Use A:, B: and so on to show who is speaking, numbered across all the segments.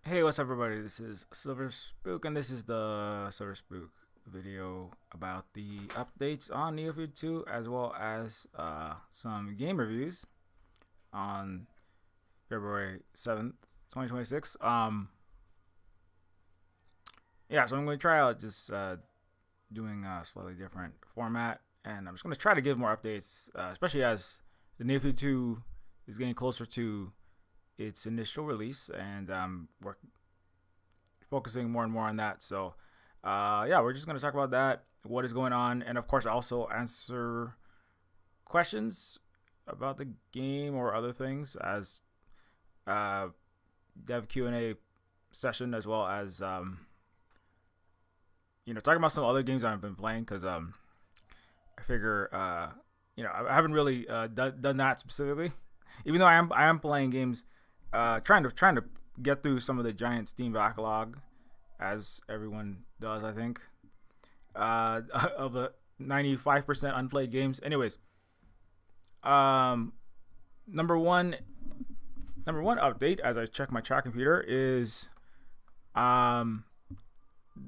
A: Hey, what's up, everybody? This is Silver Spook, and this is the Silver Spook video about the updates on Neofeud 2, as well as some game reviews on February 7th, 2026. Yeah, so I'm going to try out just doing a slightly different format, and I'm just going to try to give more updates, especially as the Neofeud 2 is getting closer to its initial release, and we're focusing more and more on that. So, yeah, we're just going to talk about that, what is going on, and of course, also answer questions about the game or other things as uh, dev Q&A session, as well as talking about some other games I've been playing because I figure I haven't really done that specifically, even though I am playing games, trying to get through some of the giant Steam backlog, as everyone does, I think, of the 95% unplayed games. Anyways, um, number one, number one update as I check my chat computer is, um,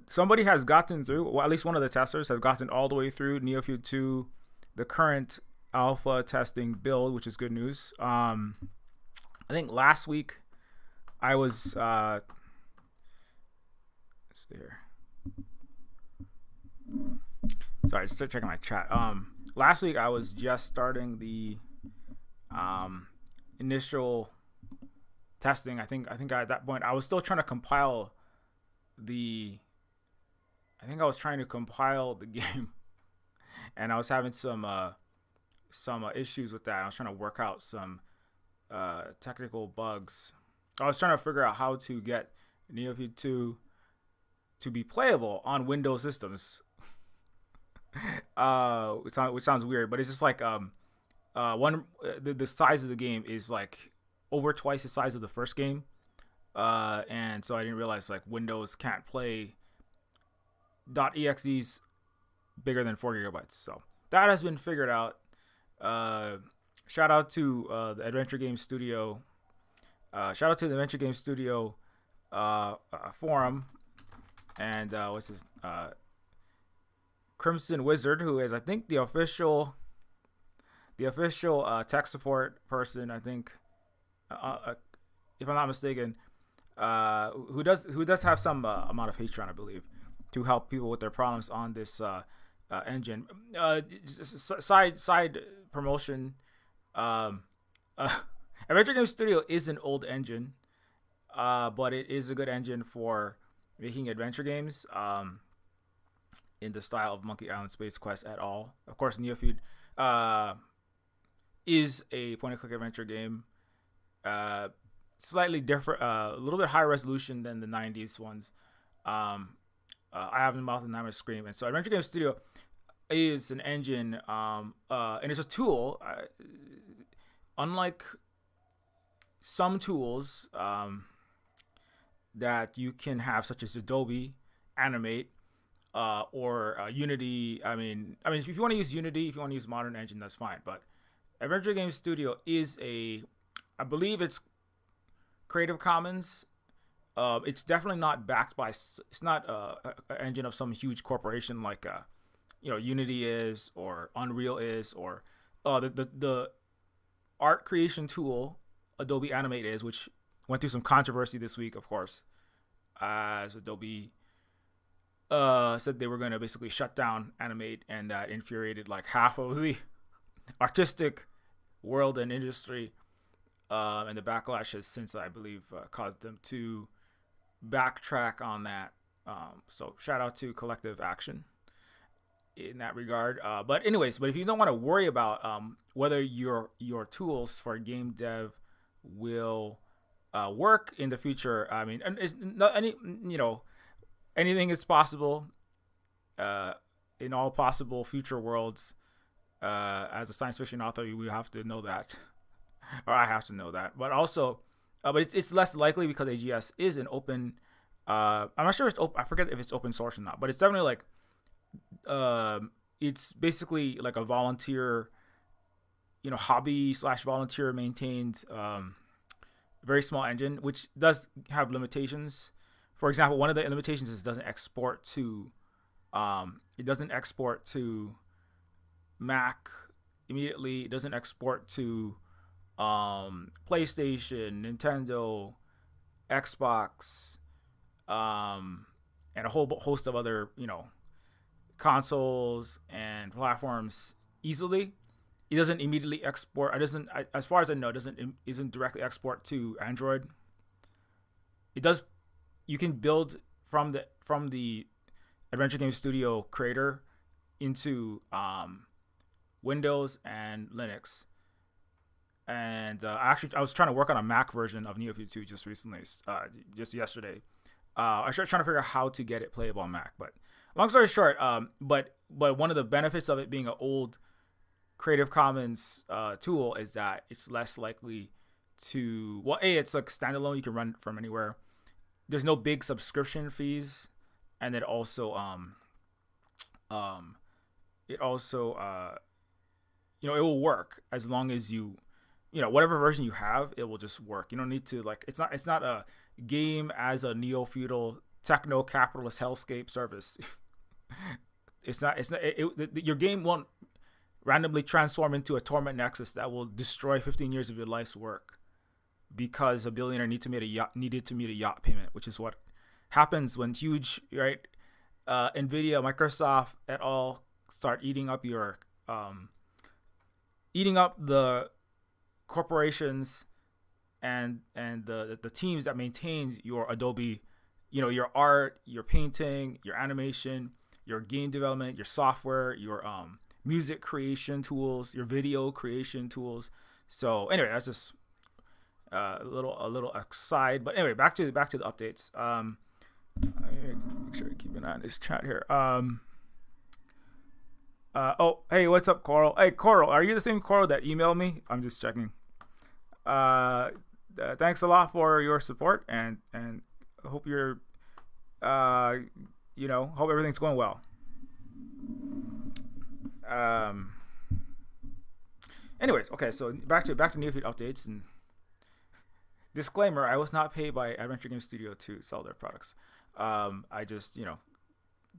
A: somebody has gotten through. Well, at least one of the testers have gotten all the way through Neofeud 2, the current alpha testing build, which is good news. I think last week I was let's see here. Sorry, just checking my chat. Last week I was just starting the initial testing. I think at that point I was still trying to compile the. I think I was trying to compile the game, and I was having some issues with that. I was trying to work out some technical bugs. I was trying to figure out how to get Neofeud 2 to be playable on Windows systems. Which sounds weird, but it's just like the size of the game is like over twice the size of the first game, and so I didn't realize like Windows can't play .exes bigger than 4 GB. So that has been figured out. Shout out to the Adventure Game Studio. Shout out to the Adventure Game Studio forum, and what's his Crimson Wizard, who is I think the official tech support person. I think, if I'm not mistaken, who does have some amount of Patreon, I believe, to help people with their problems on this engine. Side promotion. Adventure Game Studio is an old engine, but it is a good engine for making adventure games in the style of Monkey Island Space Quest et al. Of course, Neofeud is a point-and-click adventure game, slightly different, a little bit higher resolution than the 90s ones. I have the mouth and I'm scream, and so Adventure Game Studio is an engine, and it's a tool. Unlike some tools that you can have, such as Adobe Animate or Unity. If you want to use Unity, if you want to use Modern Engine, that's fine. But Adventure Game Studio is I believe it's Creative Commons. It's definitely not backed by. It's not an engine of some huge corporation like Unity is, or Unreal is, or the art creation tool Adobe Animate is, which went through some controversy this week, of course, as Adobe said they were going to basically shut down Animate, and that infuriated like half of the artistic world and industry. And the backlash has since, I believe, caused them to backtrack on that. So shout out to collective action in that regard. But if you don't want to worry about whether your tools for game dev will work in the future, and it's not anything is possible in all possible future worlds. As a science fiction author, we have to know that, or I have to know that. But also, but it's less likely because AGS is an open. I'm not sure it's open. I forget if it's open source or not, but it's definitely like it's basically like a volunteer, hobby / volunteer maintained very small engine, which does have limitations. For example, one of the limitations is it doesn't export to Mac immediately. It doesn't export to PlayStation, Nintendo, Xbox, and a whole host of other consoles and platforms easily. It doesn't immediately export. It doesn't, as far as I know, it isn't directly export to Android. It does. You can build from the Adventure Game Studio creator into Windows and Linux. And I was trying to work on a Mac version of Neofeud 2 just recently, just yesterday. I was trying to figure out how to get it playable on Mac. But long story short, but one of the benefits of it being an old Creative Commons tool is that it's less likely to, well, it's like standalone. You can run from anywhere. There's no big subscription fees, and it also it will work as long as whatever version you have, it will just work. You don't need to it's not a game as a neo-feudal techno-capitalist hellscape service. Your game won't randomly transform into a torment nexus that will destroy 15 years of your life's work because a billionaire needed to meet a yacht payment, which is what happens when huge, right, Nvidia, Microsoft et al. Start eating up the corporations and the teams that maintain your Adobe, your art, your painting, your animation, your game development, your software, your music creation tools, your video creation tools. So anyway, that's just a little aside. But anyway, back to the updates. Make sure to keep an eye on this chat here. Hey, what's up, Coral? Hey, Coral, are you the same Coral that emailed me? I'm just checking. Thanks a lot for your support, and I hope you're, hope everything's going well. Anyways, okay, so back to Neofeud updates, and disclaimer: I was not paid by Adventure Game Studio to sell their products. I just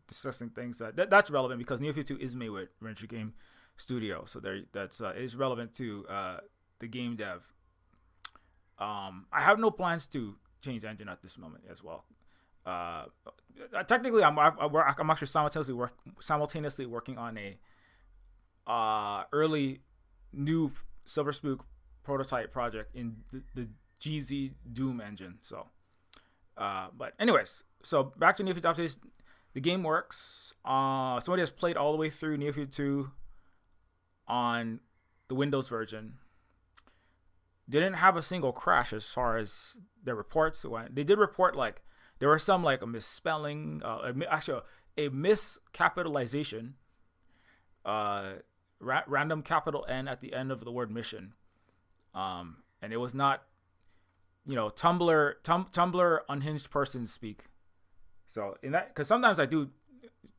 A: discussing things that's relevant because Neofeud 2 is made with Adventure Game Studio, so that's is relevant to the game dev. I have no plans to change the engine at this moment as well. Technically, I'm actually simultaneously working on a early new Silver Spook prototype project in the GZ Doom engine. So, but anyways, so back to Neofeud updates. The game works. Somebody has played all the way through Neofeud 2 on the Windows version. Didn't have a single crash as far as their reports went. They did report there were some a misspelling, actually a miscapitalization, random capital N at the end of the word mission, and it was not, Tumblr unhinged person speak. So in that, because sometimes I do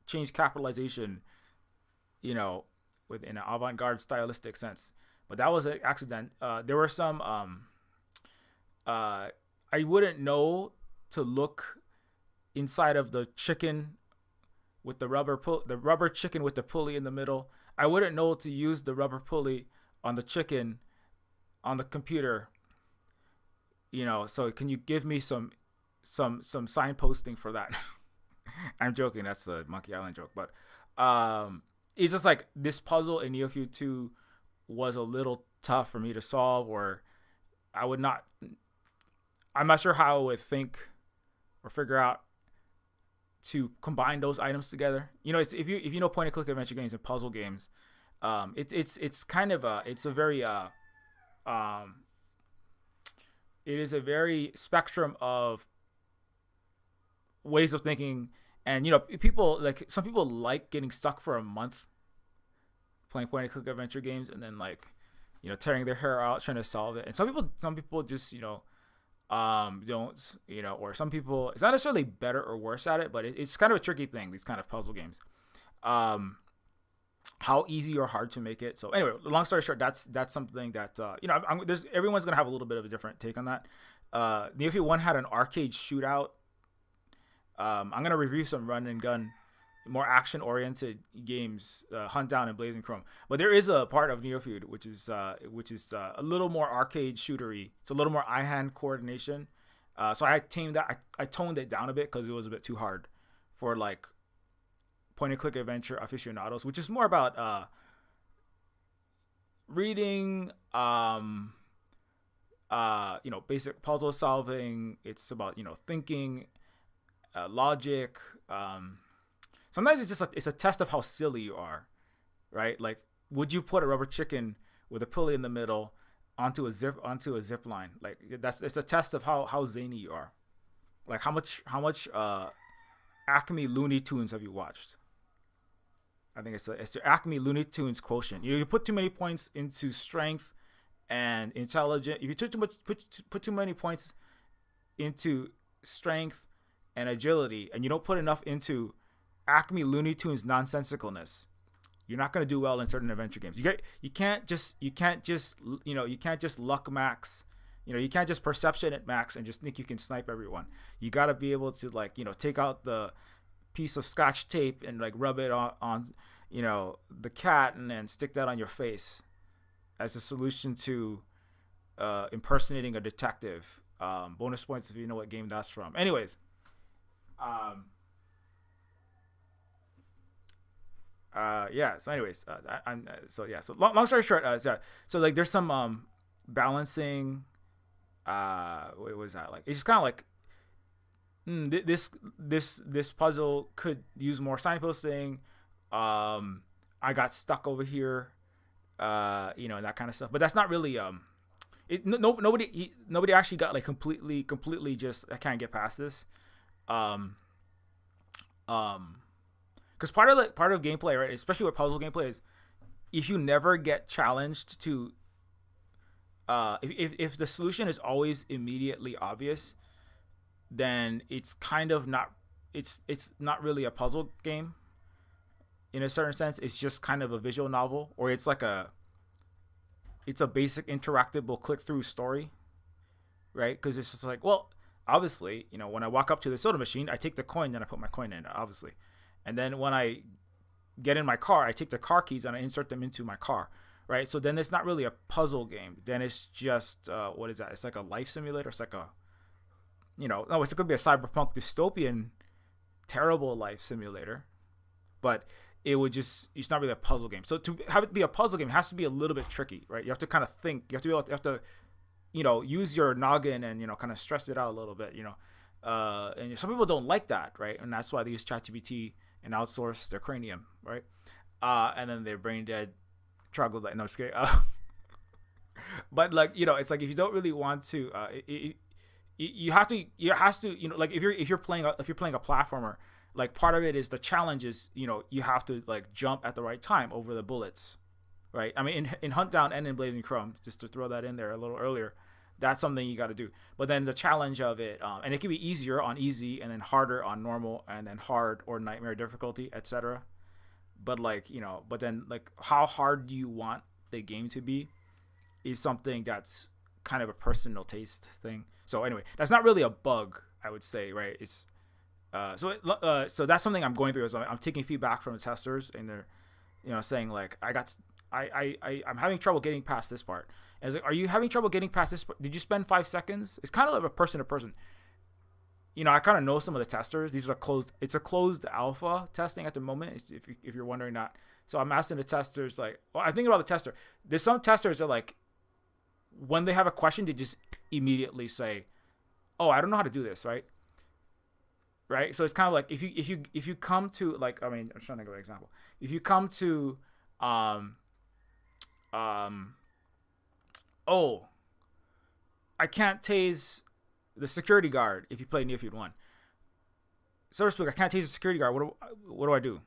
A: change capitalization, within an avant-garde stylistic sense, but that was an accident. There were some I wouldn't know to look inside of the chicken with the rubber chicken with the pulley in the middle. I wouldn't know to use the rubber pulley on the chicken on the computer. So can you give me some signposting for that? I'm joking. That's a Monkey Island joke, but it's just this puzzle in Neofeud 2 was a little tough for me to solve, or I'm not sure how I would think or figure out to combine those items together. It's if you know point and click adventure games and puzzle games, it's kind of it is a very spectrum of ways of thinking, and some people like getting stuck for a month playing point and click adventure games and then tearing their hair out trying to solve it, and some people just don't, or some people, it's not necessarily better or worse at it, but it's kind of a tricky thing, these kind of puzzle games, how easy or hard to make it. So anyway, long story short, that's something that everyone's gonna have a little bit of a different take on that. Neofeud 1 had an arcade shootout. I'm gonna review some run and gun, more action oriented games, Huntdown and Blazing Chrome. But there is a part of Neofeud which is a little more arcade shootery. It's a little more eye hand coordination. So I tamed that. I toned it down a bit because it was a bit too hard for like point and click adventure aficionados, which is more about reading, basic puzzle solving. It's about thinking, logic. Sometimes it's a test of how silly you are, right? Like, would you put a rubber chicken with a pulley in the middle onto a zip line? Like, it's a test of how zany you are. Like, how much Acme Looney Tunes have you watched? I think it's the Acme Looney Tunes quotient. You put too many points into strength and intelligence. If you put too many points into strength and agility, and you don't put enough into Acme Looney Tunes nonsensicalness, you're not going to do well in certain adventure games. You can't just luck max. You can't just perception at max and just think you can snipe everyone. You got to be able to take out the piece of scotch tape and like rub it on the cat and then stick that on your face as a solution to impersonating a detective. Bonus points if you know what game that's from. Anyways, So long story short, so like there's some balancing. What was that like? It's just kind of like this puzzle could use more signposting. I got stuck over here, and that kind of stuff. But that's not really nobody actually got like completely just I can't get past this. Because part of gameplay, right, especially with puzzle gameplay, is if you never get challenged to, if the solution is always immediately obvious, then it's kind of not, it's not really a puzzle game. In a certain sense, it's just kind of a visual novel, or it's a basic interactable click through story, right? Because it's just like, well, obviously, when I walk up to the soda machine, I take the coin and I put my coin in, obviously. And then when I get in my car, I take the car keys and I insert them into my car, right? So then it's not really a puzzle game. Then it's just, what is that? It's like a life simulator. It's like it could be a cyberpunk dystopian, terrible life simulator. But it's not really a puzzle game. So to have it be a puzzle game, it has to be a little bit tricky, right? You have to kind of think. You have to use your noggin and, kind of stress it out a little bit, and some people don't like that, right? And that's why they use ChatGPT and outsource their cranium, right? And then they're brain dead, troglodyte. No, I'm just kidding. But it's like if you don't really want to, you have to, like if you're playing a platformer, like part of it is the challenge is, you have to like jump at the right time over the bullets, right? I mean, in Huntdown and in Blazing Chrome, just to throw that in there a little earlier, that's something you got to do. But then the challenge of it, and it can be easier on easy, and then harder on normal, and then hard or nightmare difficulty, etc. But but then how hard do you want the game to be is something that's kind of a personal taste thing. So anyway, that's not really a bug, I would say, right? It's so that's something I'm going through. Is I'm taking feedback from the testers, and they're saying like I'm having trouble getting past this part. And it's like, are you having trouble getting past this part? Did you spend 5 seconds? It's kind of like a person to person. I kind of know some of the testers. It's a closed alpha testing at the moment, if you're wondering that. So I'm asking the testers, I think about the tester. There's some testers that when they have a question, they just immediately say, oh, I don't know how to do this, right? Right. So it's kind of like if you come to I'm trying to think of an example. If you come to I can't tase the security guard if you play Neofeud 1. So to speak, I can't tase the security guard. What do I do?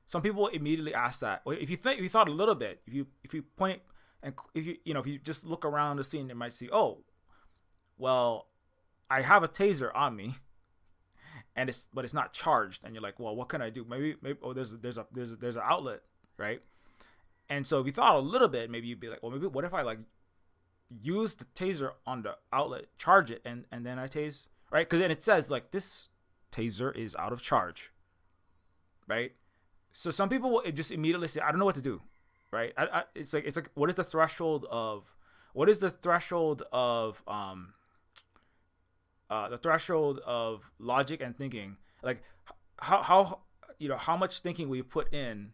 A: Some people immediately ask that. Well, if you thought a little bit, if you point and if you just look around the scene, you might see, oh, well, I have a taser on me, but it's not charged, and you're like, well, what can I do? Maybe there's an outlet, right? And so if you thought a little bit, maybe you'd be like, well, maybe what if I use the taser on the outlet, charge it, and then I tase, right? Because then it says like this taser is out of charge, right? So some people will just immediately say, I don't know what to do, right? It's like what is the threshold of the threshold of logic and thinking, like how how much thinking we put in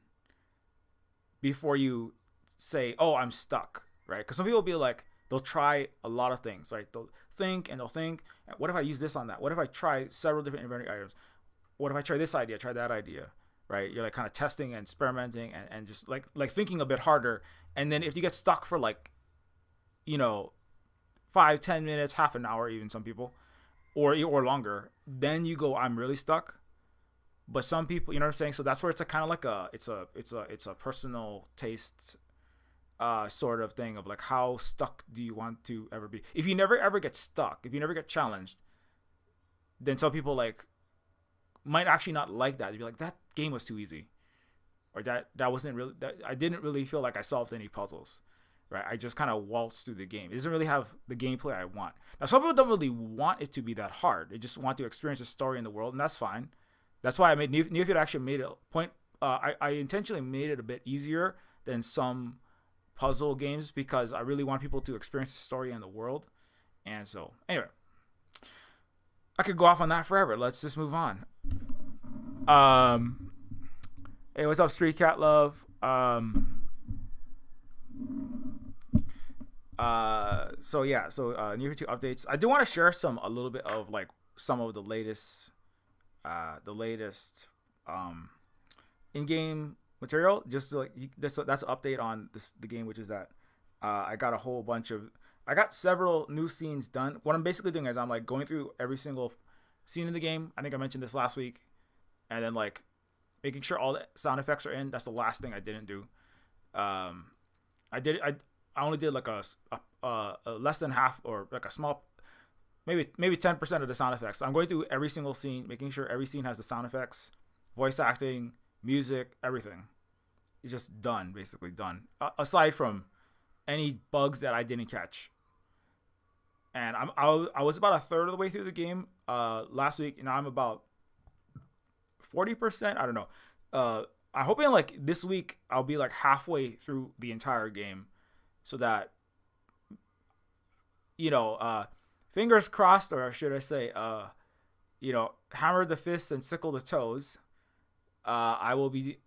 A: before you say, oh, I'm stuck, right? Because some people will be like, they'll try a lot of things, right? They'll think, what if I use this on that? What if I try several different inventory items? What if I try this idea, try that idea, right? You're like kind of testing and experimenting and just like thinking a bit harder. And then if you get stuck for like, 5-10 minutes, half an hour, even some people, or longer, then you go, I'm really stuck. But some people, you know what I'm saying? So that's where it's a kind of like it's a personal taste sort of thing of like, how stuck do you want to ever be? If you never ever get stuck, if you never get challenged, then some people like might actually not like that. They'd be like, that game was too easy, or that wasn't really, that I didn't really feel like I solved any puzzles, right? I just kind of waltzed through the game. It doesn't really have the gameplay I want. Now some people don't really want it to be that hard. They just want to experience the story in the world, and that's fine. That's why I made Neofeud actually made it a point. I intentionally made it a bit easier than some puzzle games because I really want people to experience the story in the world. And so, anyway, I could go off on that forever. Let's just move on. Hey, what's up, Street Cat Love? Neofeud 2 updates. I do want to share a little bit of like some of the latest in-game material, just like that's an update on the game, which is that I got several new scenes done. What I'm basically doing is I'm like going through every single scene in the game. I think I mentioned this last week, and then like making sure all the sound effects are in. That's the last thing I didn't do. I only did like a less than half, or like a small, maybe 10% of the sound effects. I'm going through every single scene, making sure every scene has the sound effects, voice acting, music, everything. It's just done, basically done. Aside from any bugs that I didn't catch. And I was about a third of the way through the game last week, and now I'm about 40%. I don't know. I'm hoping like this week I'll be like halfway through the entire game, so that fingers crossed, or should I say, hammer the fists and sickle the toes. I will be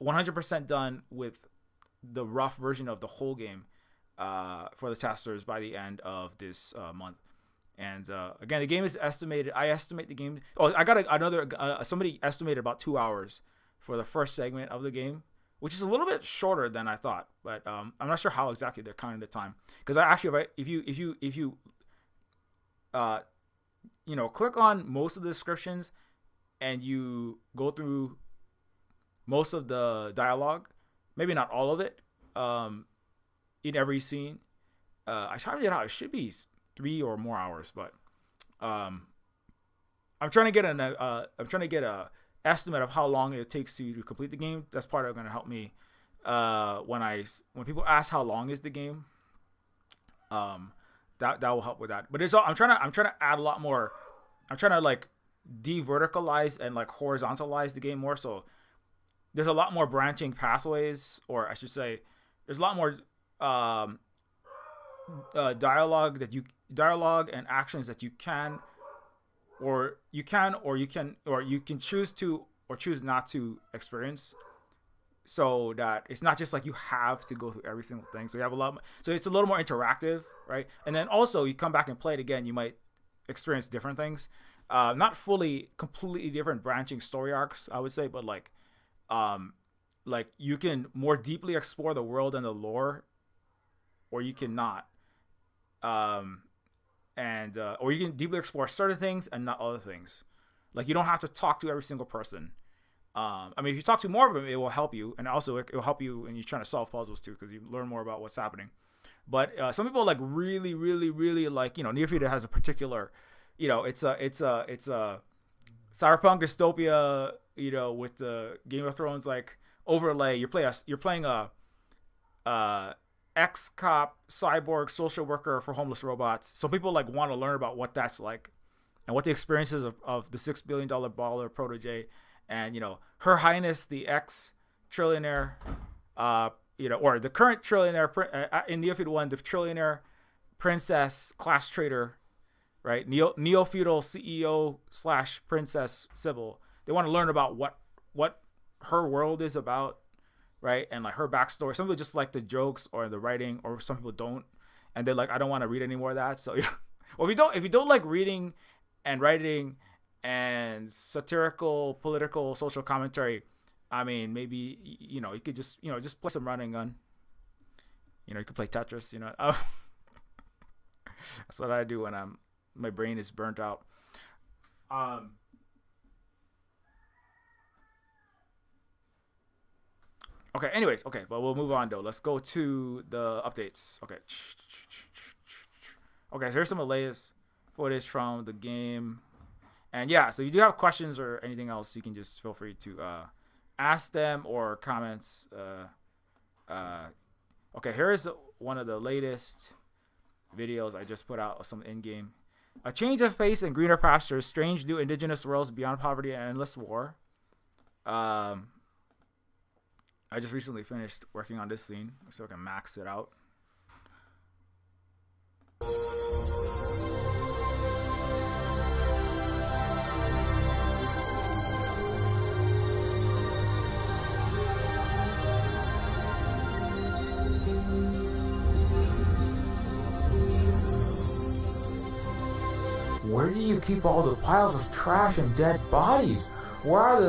A: 100% done with the rough version of the whole game for the testers by the end of this month. And again, the game is estimated. I estimate the game. Oh, I got another. Somebody estimated about 2 hours for the first segment of the game, which is a little bit shorter than I thought. But I'm not sure how exactly they're counting the time. Because if you click on most of the descriptions and you go through most of the dialogue, maybe not all of it, in every scene, I timed it out. It should be 3 or more hours, but I'm trying to get a estimate of how long it takes to complete the game. That's part of going to help me when people ask how long is the game. That will help with that. But I'm trying to add a lot more. I'm trying to like de-verticalize and like horizontalize the game more. So there's a lot more branching pathways, or I should say, there's a lot more dialogue and actions that you can choose to or choose not to experience, so that it's not just like you have to go through every single thing. So you have so it's a little more interactive, right? And then also you come back and play it again, you might experience different things, not completely different branching story arcs, I would say, but like you can more deeply explore the world and the lore, or you can not, or you can deeply explore certain things and not other things. Like you don't have to talk to every single person. If you talk to more of them, it will help you, and also it will help you when you're trying to solve puzzles too, because you learn more about what's happening. But some people like really, really, really like, Neofeud has a particular, it's a cyberpunk dystopia, with the Game of Thrones like overlay. You're playing a ex-cop, cyborg, social worker for homeless robots. So people like want to learn about what that's like and what the experiences of the $6 billion baller protege, and Her Highness the ex trillionaire, or the current trillionaire in Neofeud 1, the trillionaire princess class trader, right? Neo-feudal CEO slash princess Sybil. They want to learn about what her world is about, right? And like her backstory. Some people just like the jokes or the writing, or some people don't, and they're like, I don't want to read any more of that. So, well, if you don't like reading and writing and satirical, political, social commentary, I mean, maybe you could just play some running gun. You could play Tetris. That's what I do when my brain is burnt out. Um, Okay. Anyways, okay, but we'll move on though. Let's go to the updates. Okay. Okay. So here's some of the latest footage from the game, and yeah. So you do have questions or anything else, you can just feel free to ask them or comments. Okay. Here is one of the latest videos I just put out of some in-game. A change of pace and greener pastures, strange new indigenous worlds beyond poverty and endless war. I just recently finished working on this scene, so I can max it out.
B: Where do you keep all the piles of trash and dead bodies? Where are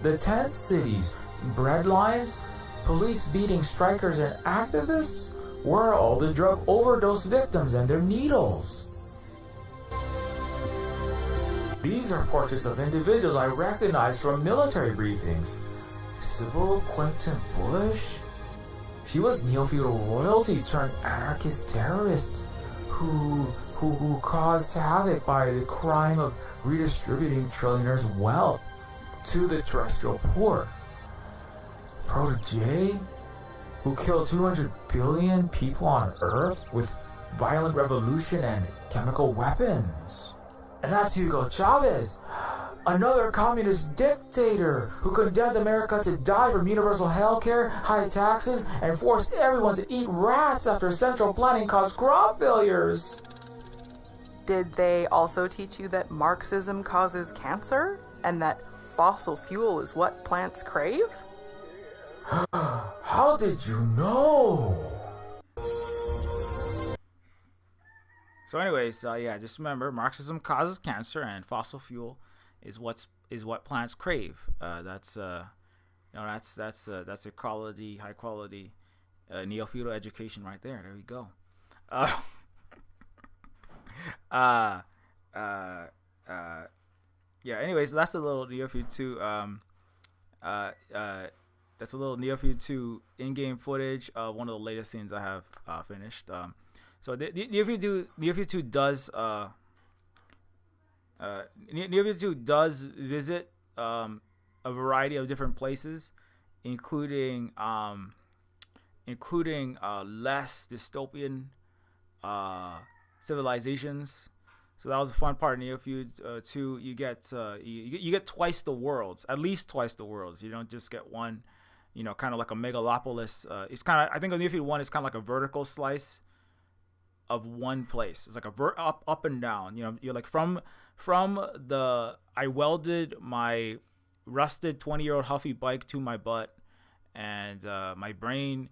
B: the tent cities? Bread lines? Police beating strikers and activists? Where are all the drug overdose victims and their needles? These are portraits of individuals I recognize from military briefings. Sybil Clinton Bush? She was neo-feudal royalty turned anarchist terrorist who caused havoc by the crime of redistributing trillionaires' wealth to the terrestrial poor. Protege, who killed 200 billion people on Earth with violent revolution and chemical weapons. And that's Hugo Chavez, another communist dictator who condemned America to die from universal health care, high taxes, and forced everyone to eat rats after central planning caused crop failures.
C: Did they also teach you that Marxism causes cancer and that fossil fuel is what plants crave?
B: How did you know?
A: So, anyways, yeah, just remember, Marxism causes cancer, and fossil fuel is what plants crave. That's a quality, high quality, neo-feudal education right there. There you go. Yeah. Anyways, that's a little Neofeud 2. That's a little Neofeud 2 in-game footage of one of the latest scenes I have finished. So Neofeud 2 does Neofeud 2 does visit a variety of different places, including less dystopian civilizations. So that was a fun part of Neofeud 2. You get twice the worlds, at least twice the worlds. You don't just get one. Kind of like a megalopolis. It's kind of, I think, on Neofeud 1 is kind of like a vertical slice of one place. It's like a up and down. You're like from I welded my rusted 20-year-old Huffy bike to my butt, and my brain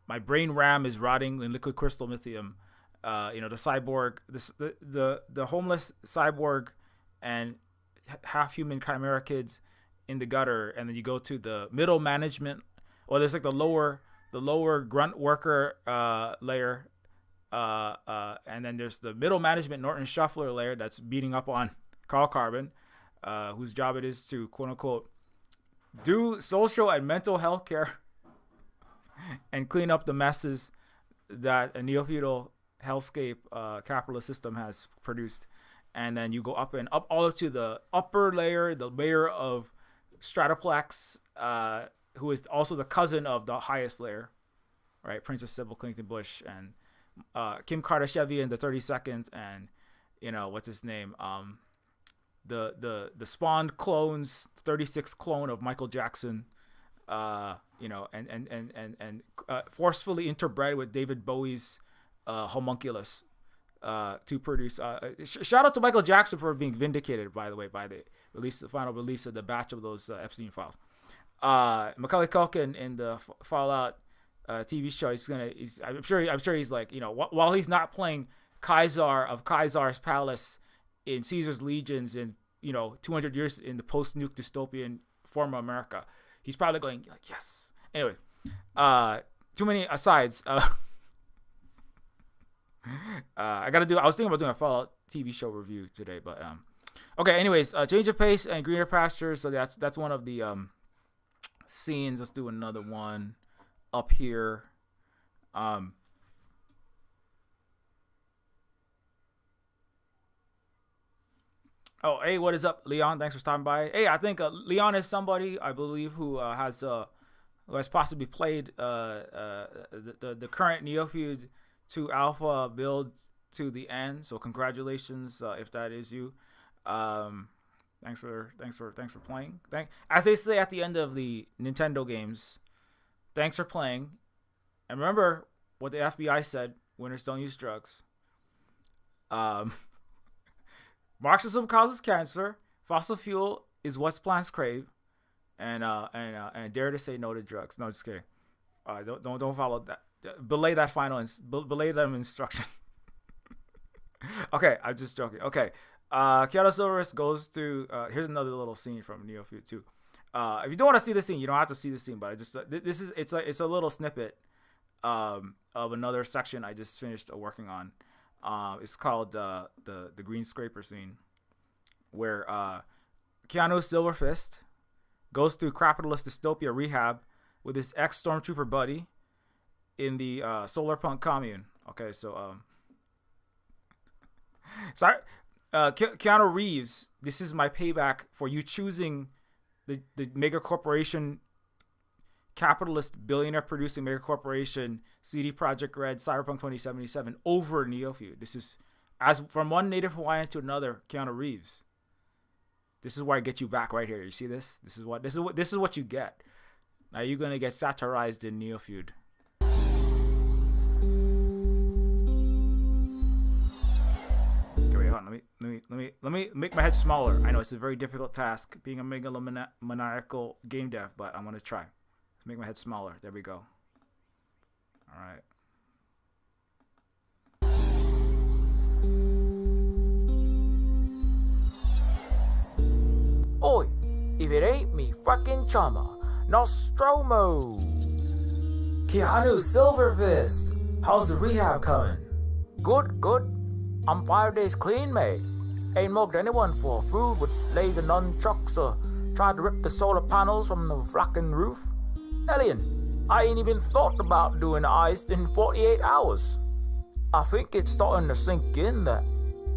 A: RAM is rotting in liquid crystal lithium. The cyborg, the homeless cyborg and half human chimera kids in the gutter, and then you go to the middle management, or there's like the lower grunt worker layer, and then there's the middle management Norton Shuffler layer that's beating up on Carl Carbon, whose job it is to quote unquote do social and mental health care and clean up the messes that a neo-feudal hellscape capitalist system has produced. And then you go up all up to the upper layer, the layer of Stratoplex, who is also the cousin of the highest layer, right? Princess Sybil Clinton Bush and Kim Kardashev in the 32nd, and what's his name? The spawned clones, 36 clone of Michael Jackson, and forcefully interbred with David Bowie's homunculus to produce. Shout out to Michael Jackson for being vindicated, by the way, by the final release of the batch of those Epstein files. Macaulay Culkin in the Fallout TV show, I'm sure he's like, while he's not playing Caesar of Caesar's Palace in Caesar's Legions in 200 years in the post-nuke dystopian former America, he's probably going like, yes. Anyway, too many asides. I was thinking about doing a Fallout TV show review today, but okay. Anyways, change of pace and greener pastures. So that's one of the scenes. Let's do another one up here. Oh, hey, what is up, Leon? Thanks for stopping by. Hey, I think Leon is somebody, I believe, who has possibly played the current Neofeud 2 alpha build to the end. So congratulations if that is you. Thanks for playing. As they say at the end of the Nintendo games, thanks for playing. And remember what the FBI said: winners don't use drugs. Marxism causes cancer. Fossil fuel is what plants crave, and dare to say no to drugs. No, just kidding. Don't follow that. Belay that belay them instruction. Okay, I'm just joking. Okay, Keanu Silverus goes to. Here's another little scene from Neofeud 2. If you don't want to see the scene, you don't have to see the scene. But I just it's a little snippet of another section I just finished working on. It's called the Green Scraper scene, where Keanu Silverfist goes through capitalist dystopia rehab with his ex-stormtrooper buddy in the solarpunk commune. Okay, so Keanu Reeves, this is my payback for you choosing the mega corporation, capitalist billionaire producing mega corporation CD Projekt Red Cyberpunk 2077 over Neofeud. This is, as from one native Hawaiian to another, Keanu Reeves. This is where I get you back right here. You see this? This is what you get. Now you're gonna get satirized in Neofeud. Okay, wait, hold on. Let me make my head smaller. I know it's a very difficult task being a megalomaniacal game dev, but I'm gonna try. Let's make my head smaller. There we go. All right.
B: Oi, if it ain't me fucking chumma, Nostromo! Keanu Silverfist! How's the rehab coming? Good. I'm 5 days clean, mate. Ain't mugged anyone for food with laser nunchucks or tried to rip the solar panels from the fucking roof. Alien, I ain't even thought about doing the ice in 48 hours. I think it's starting to sink in that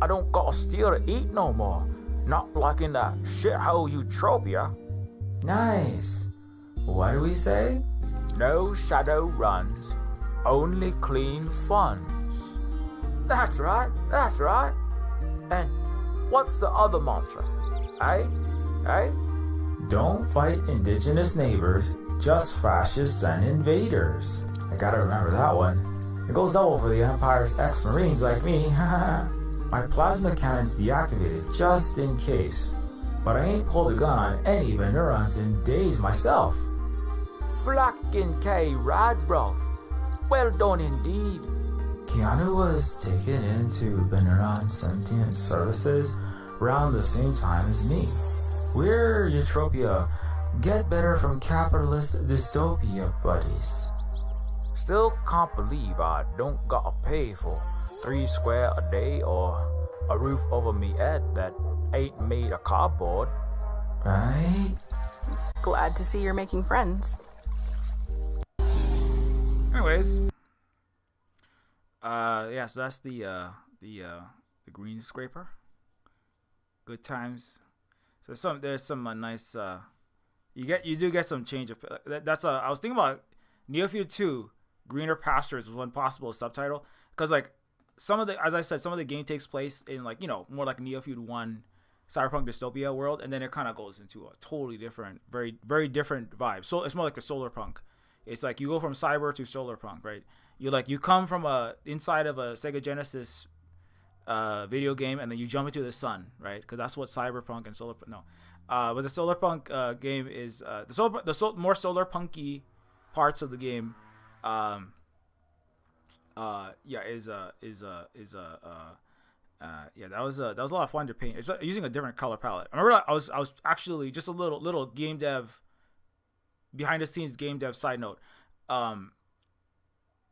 B: I don't gotta steal to eat no more. Not like in that shithole Utopia. Nice. What do we say? No shadow runs, only clean funds. That's right. And what's the other mantra? Eh? Don't fight indigenous neighbors, just fascists and invaders. I gotta remember that one. It goes double for the Empire's ex-Marines like me. My plasma cannon's deactivated just in case. But I ain't pulled a gun on any Venurans in days myself. Flackin' K rad, bro. Well done indeed. Keanu was taken into Venuran Sentient Services around the same time as me. We're Utopia. Get better from capitalist dystopia, buddies. Still can't believe I don't gotta pay for 3 square a day or a roof over me head that ain't made of cardboard. Right?
C: Glad to see you're making friends.
A: Anyways, yeah, so that's the Green Scraper. Good times. So there's some nice you do get some change of that's I was thinking about Neofeud 2 greener pastures was when possible subtitle, because like some of the, as I said, some of the game takes place in like, you know, more like Neofeud 1 cyberpunk dystopia world, and then it kind of goes into a totally different, very very different vibe. So it's more like the solar punk. It's like you go from cyber to solar punk, right? You come from a inside of a Sega Genesis video game, and then you jump into the sun, right? Because that's what cyberpunk and solar no, but the solar punk game is more solar punky parts of the game. Yeah, yeah, that was a lot of fun to paint. It's using a different color palette. I remember I was actually just a little game dev, behind the scenes game dev side note.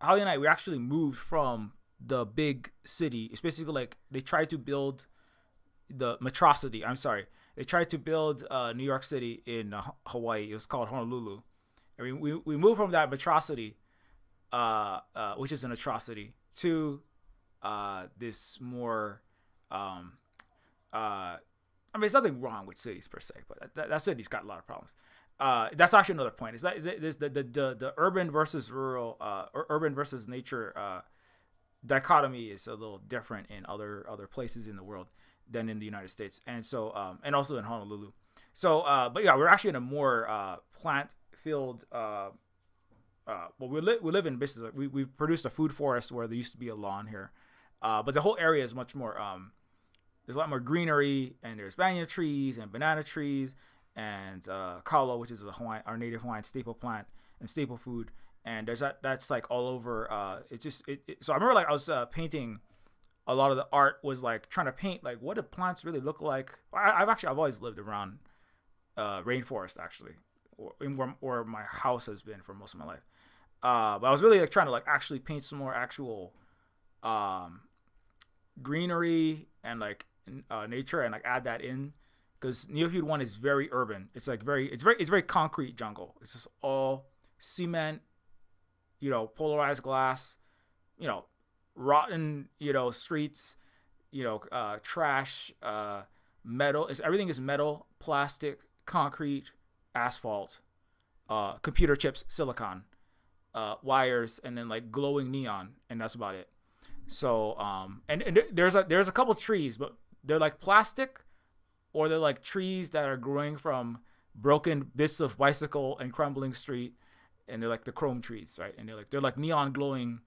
A: Holly and I, we actually moved from the big city. It's basically like they tried to build the Metrocity. I'm sorry, they tried to build New York City in Hawaii. It was called Honolulu. I mean, we moved from that Metrocity, which is an atrocity, to this more. I mean, there's nothing wrong with cities per se, but that city's got a lot of problems. That's actually another point. It's like there's the urban versus rural, urban versus nature dichotomy is a little different in other places in the world than in the United States, and so and also in Honolulu. So, but yeah, we're actually in a more plant filled. Well, we live in business. We've produced a food forest where there used to be a lawn here, but the whole area is much more. There's a lot more greenery, and there's banyan trees and banana trees, and kalo, which is our native Hawaiian staple plant and staple food. And there's that's like all over. So I remember like I was painting. A lot of the art was like trying to paint like what do plants really look like. I've always lived around rainforest actually, or my house has been for most of my life. But I was really like trying to like actually paint some more actual greenery and like nature, and like add that in, because Neofeud 1 is very urban. It's like it's very concrete jungle. It's just all cement, you know, polarized glass, you know, rotten, you know, streets, you know, trash, metal. Everything is metal, plastic, concrete, asphalt, computer chips, silicon, wires, and then like glowing neon, and that's about it. So and there's a couple trees, but they're like plastic, or they're like trees that are growing from broken bits of bicycle and crumbling street, and they're like the chrome trees, right? And they're like neon glowing,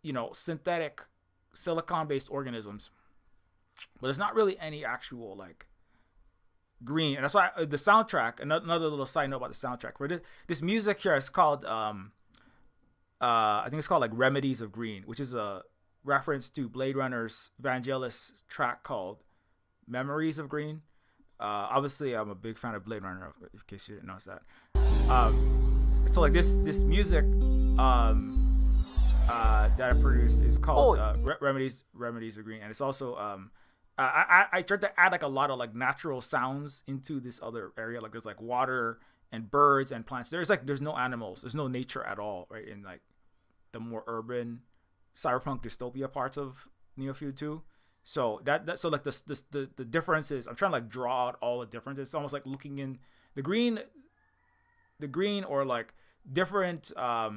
A: you know, synthetic silicon based organisms, but there's not really any actual like green. And that's why the soundtrack, another little side note about the soundtrack for this music here is called I think it's called like Remedies of Green, which is a reference to Blade Runner's Vangelis track called Memories of Green. Obviously I'm a big fan of Blade Runner, in case you didn't notice that. So like this music that I produced is called Remedies of Green, and it's also I tried to add like a lot of like natural sounds into this other area. Like there's like water and birds and plants. There's no animals. There's no nature at all, right? In like the more urban cyberpunk dystopia parts of Neofeud 2. So so like the differences. I'm trying to like draw out all the differences. It's almost like looking in the green or like different. I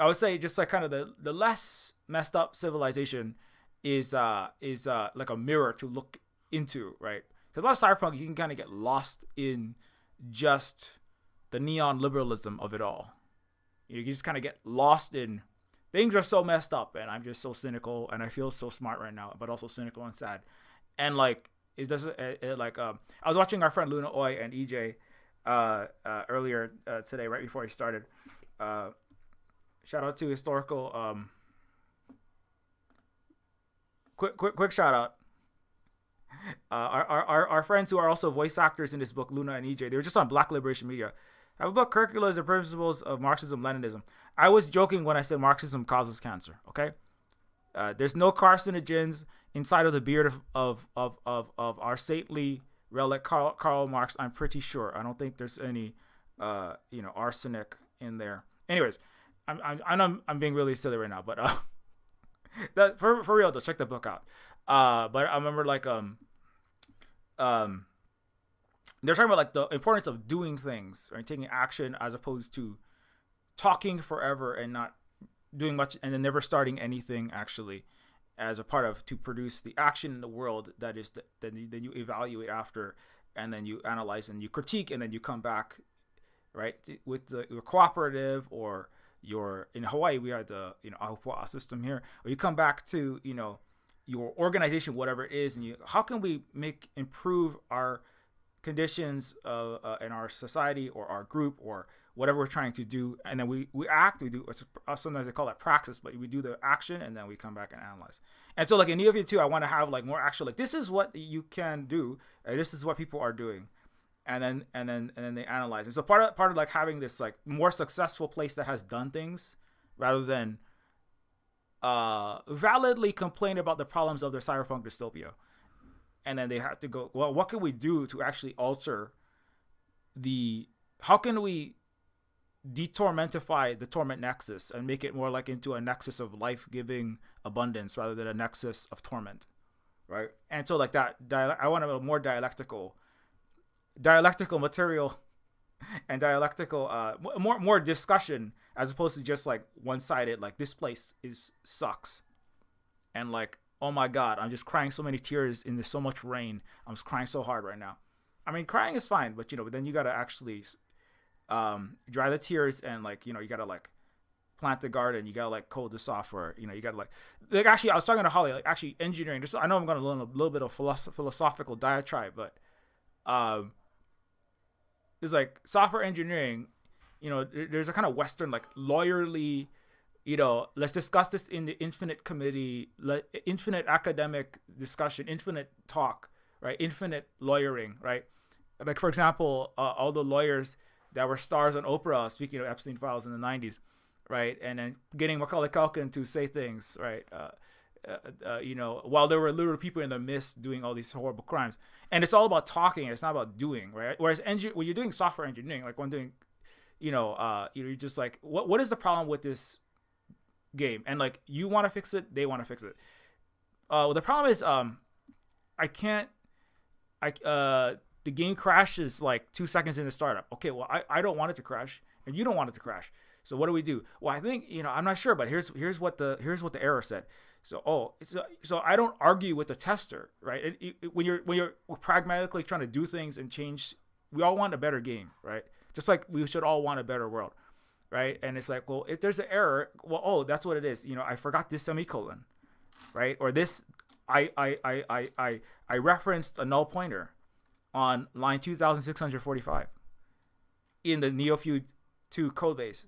A: would say just like kind of the less messed up civilization is like a mirror to look into, right? Because a lot of cyberpunk, you can kind of get lost in just the neon liberalism of it all. You just kind of get lost in things are so messed up, and I'm just so cynical, and I feel so smart right now, but also cynical and sad. And like it doesn't like I was watching our friend Luna Oi and EJ earlier today, right before he started. Shout out to historical. Quick shout out. Our friends who are also voice actors in this book, Luna and EJ, they were just on Black Liberation Media. Have a book, Curriculums and Principles of Marxism, Leninism. I was joking when I said Marxism causes cancer. Okay, there's no carcinogens inside of the beard of our saintly relic Karl Marx. I'm pretty sure. I don't think there's any arsenic in there. Anyways, I'm being really silly right now, but that for real though, check the book out. But I remember like they're talking about like the importance of doing things, right? Taking action as opposed to talking forever and not doing much, and then never starting anything actually as a part of to produce the action in the world that is then you evaluate after, and then you analyze and you critique, and then you come back, right, with your cooperative, or your, in Hawaii we had the Ahupua'a system here, or you come back to your organization, whatever it is, and how can we improve our conditions in our society or our group or whatever we're trying to do, and then we do, sometimes they call it praxis, but we do the action and then we come back and analyze. And so like in Neofeud 2, I want to have like more actual, like this is what you can do, and this is what people are doing, and then they analyze. And so part of like having this like more successful place that has done things, rather than validly complain about the problems of their cyberpunk dystopia, and then they have to go, well, what can we do to actually alter how can we detormentify the torment nexus and make it more like into a nexus of life-giving abundance rather than a nexus of torment, right? And so like that, I want a more dialectical material and dialectical more discussion, as opposed to just like one-sided, like this place sucks, and like, oh my god, I'm just crying so many tears in this so much rain, I'm just crying so hard right now. I mean, crying is fine, but then you gotta actually dry the tears, and like you gotta like plant the garden, you gotta like code the software, you gotta like actually I was talking to Holly, like actually engineering, just, I know I'm gonna learn a little bit of philosophical diatribe, but there's like software engineering, there's a kind of Western like lawyerly, let's discuss this in the infinite committee, infinite academic discussion, infinite talk, right? Infinite lawyering, right? Like for example, all the lawyers that were stars on Oprah, speaking of Epstein files in the 90s, right? And then getting Macaulay Culkin to say things, right? While there were literal people in the midst doing all these horrible crimes. And it's all about talking, it's not about doing, right? Whereas when you're doing software engineering, like when doing, you're just like, what is the problem with this game? And like, you want to fix it, they want to fix it. The problem is, the game crashes like 2 seconds in the startup. Okay, well, I don't want it to crash, and you don't want it to crash. So what do we do? Well, I think, I'm not sure, but here's what the error said. So I don't argue with the tester, right? When you're pragmatically trying to do things and change, we all want a better game, right? Just like we should all want a better world, right? And it's like, well, if there's an error, well, oh, that's what it is. I forgot this semicolon, right? Or this, I referenced a null pointer on line 2645 in the Neofeud 2 codebase.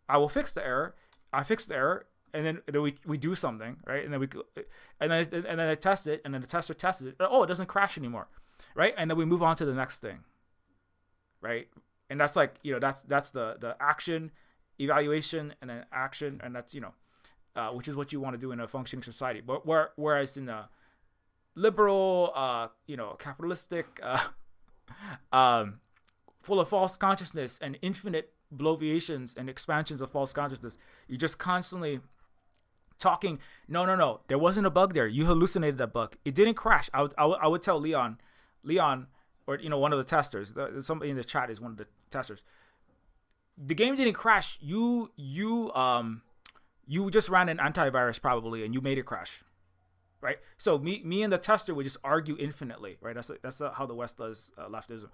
A: I will fix the error. I fix the error, and then we do something, right? And then I test it, and then the tester tests it. Oh, it doesn't crash anymore, right? And then we move on to the next thing, right? And that's like, that's the action, evaluation, and then action, and that's which is what you want to do in a functioning society. But whereas in a liberal, capitalistic, full of false consciousness and infinite bloviations and expansions of false consciousness, you're just constantly talking. No, there wasn't a bug there. You hallucinated that bug. It didn't crash. I would tell Leon, or one of the testers. Somebody in the chat is one of the testers. The game didn't crash. You just ran an antivirus probably, and you made it crash. Right, so me and the tester would just argue infinitely, right? That's how the West does leftism.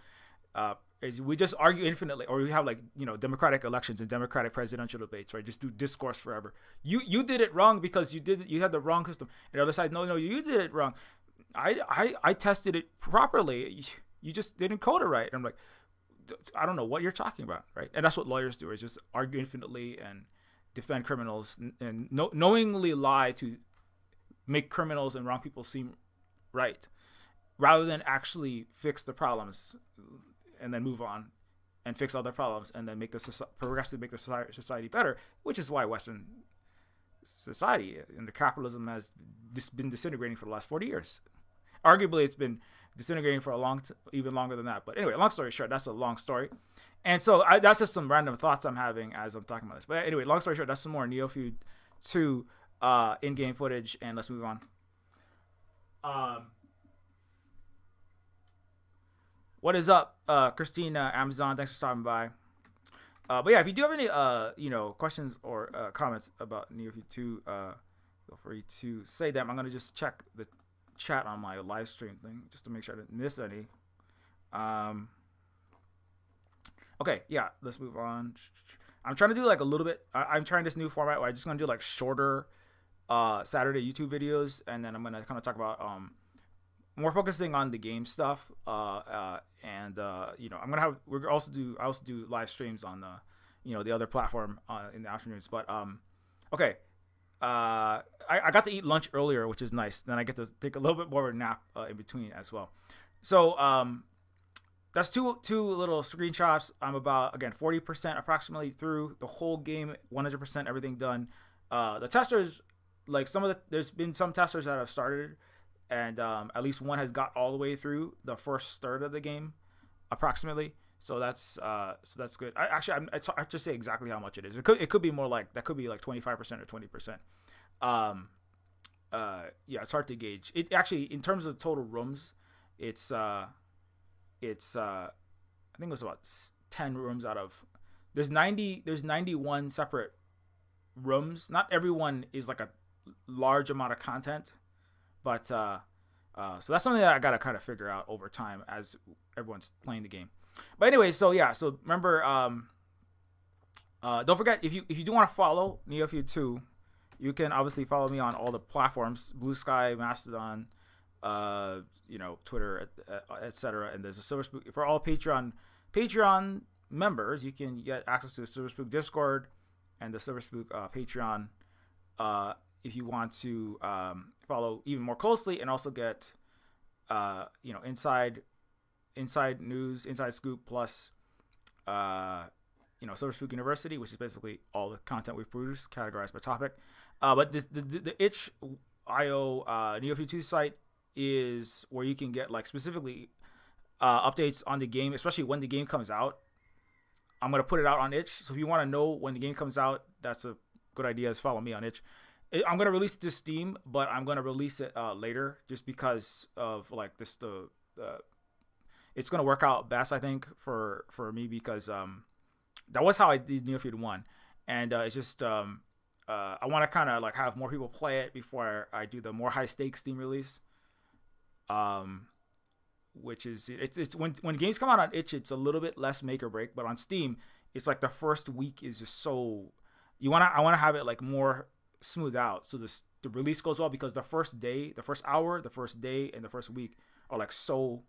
A: Is we just argue infinitely, or we have like democratic elections and democratic presidential debates, right? Just do discourse forever. You did it wrong because you had the wrong system. And the other side, no, you did it wrong. I tested it properly. You just didn't code it right. And I'm like, I don't know what you're talking about, right? And that's what lawyers do, is just argue infinitely and defend criminals and knowingly lie to make criminals and wrong people seem right, rather than actually fix the problems and then move on and fix other problems and then progressively make the society better, which is why Western society and the capitalism has been disintegrating for the last 40 years. Arguably, it's been disintegrating for even longer than that. But anyway, long story short, that's a long story. And so that's just some random thoughts I'm having as I'm talking about this. But anyway, long story short, that's some more Neofeud 2 in-game footage, and let's move on. What is up, Christina, Amazon? Thanks for stopping by. But yeah, if you do have any questions or comments about Neofeud 2, feel free to say them. I'm gonna just check the chat on my live stream thing just to make sure I didn't miss any. Okay, yeah, let's move on. I'm trying to do like a little bit. I'm trying this new format where I'm just gonna do like shorter Saturday YouTube videos, and then I'm gonna kind of talk about more focusing on the game stuff. I'm gonna have I also do live streams on the other platform in the afternoons. But okay. I got to eat lunch earlier, which is nice. Then I get to take a little bit more of a nap in between as well. So that's two little screenshots. I'm about, again, 40% approximately through the whole game, 100% everything done. The testers, like there's been some testers that have started, and at least one has got all the way through the first third of the game, approximately. So that's good. I have to say exactly how much it is. It could be more like, that could be like 25% or 20%. Yeah, it's hard to gauge. It actually, in terms of total rooms, it's I think it was about 10 rooms out of, there's 91 separate rooms. Not everyone is like a large amount of content, but so that's something that I gotta kind of figure out over time as everyone's playing the game. But anyway, so yeah, so remember, don't forget, if you do want to follow Neofeud 2, you can obviously follow me on all the platforms: Blue Sky, Mastodon, Twitter, etc. And there's a Silver Spook for all Patreon members. You can get access to the Silver Spook Discord and the Silver Spook Patreon if you want to follow even more closely, and also get inside news, inside scoop, plus Silver Spook University, which is basically all the content we've produced categorized by topic. But the itch.io Neofeud 2 site is where you can get like specifically updates on the game, especially when the game comes out. I'm gonna put it out on itch, so if you want to know when the game comes out, that's a good idea. Is follow me on itch. I'm gonna release it to Steam, but I'm gonna release it later, just because of like this it's gonna work out best, I think, for me, because that was how I did Neofeud 1, and it's just I want to kind of like have more people play it before I do the more high stakes Steam release. Which is it's when games come out on itch, it's a little bit less make or break, but on Steam, it's like the first week is just so I want to have it like more smooth out, so the release goes well, because the first day, the first hour, the first day, and the first week are like so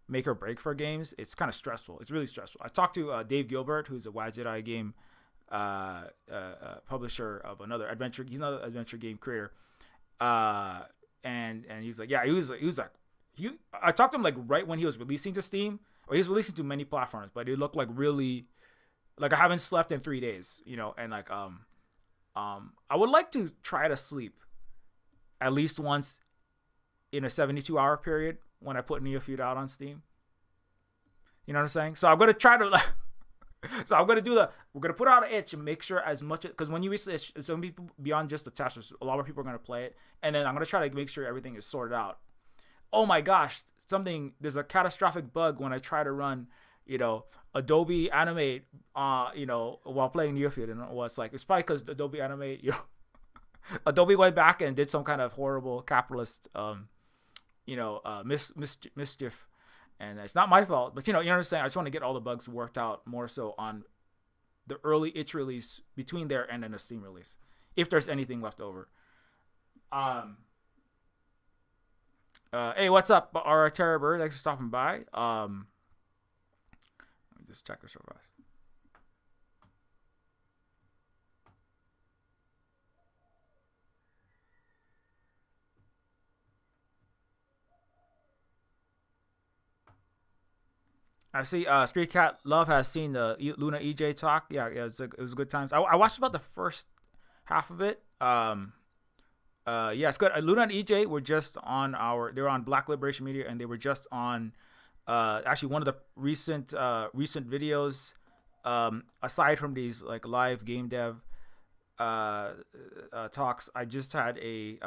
A: make or break for games. It's kind of stressful. It's really stressful. I talked to Dave Gilbert, who's a Wadjedi game publisher of another adventure. He's another adventure game creator, and he was like, yeah, he was like, I talked to him like right when he was releasing to Steam, or he was releasing to many platforms, but it looked like really, like I haven't slept in 3 days, and like I would like to try to sleep at least once in a 72-hour period when I put Neofeud out on Steam. You know what I'm saying? So I'm gonna try to like. So I'm gonna we're gonna put out an itch and make sure as much, because when you reach the itch, some people beyond just the testers, a lot of people are gonna play it, and then I'm gonna try to make sure everything is sorted out. Oh my gosh, there's a catastrophic bug when I try to run, Adobe Animate, while playing Neofeud, and it's probably because Adobe Animate, Adobe went back and did some kind of horrible capitalist, mischief. And it's not my fault, but you know what I'm saying? I just want to get all the bugs worked out more so on the early itch release, between there and then a Steam release, if there's anything left over. Hey, what's up, our Terror Bird? Thanks for stopping by. Let me just check this real fast. I see Street Cat Love has seen the Luna EJ talk. Yeah, it was good times. I watched about the first half of it. Yeah, it's good. Luna and EJ were just on they were on Black Liberation Media, and they were just on actually one of the recent videos, aside from these like live game dev talks. I just had they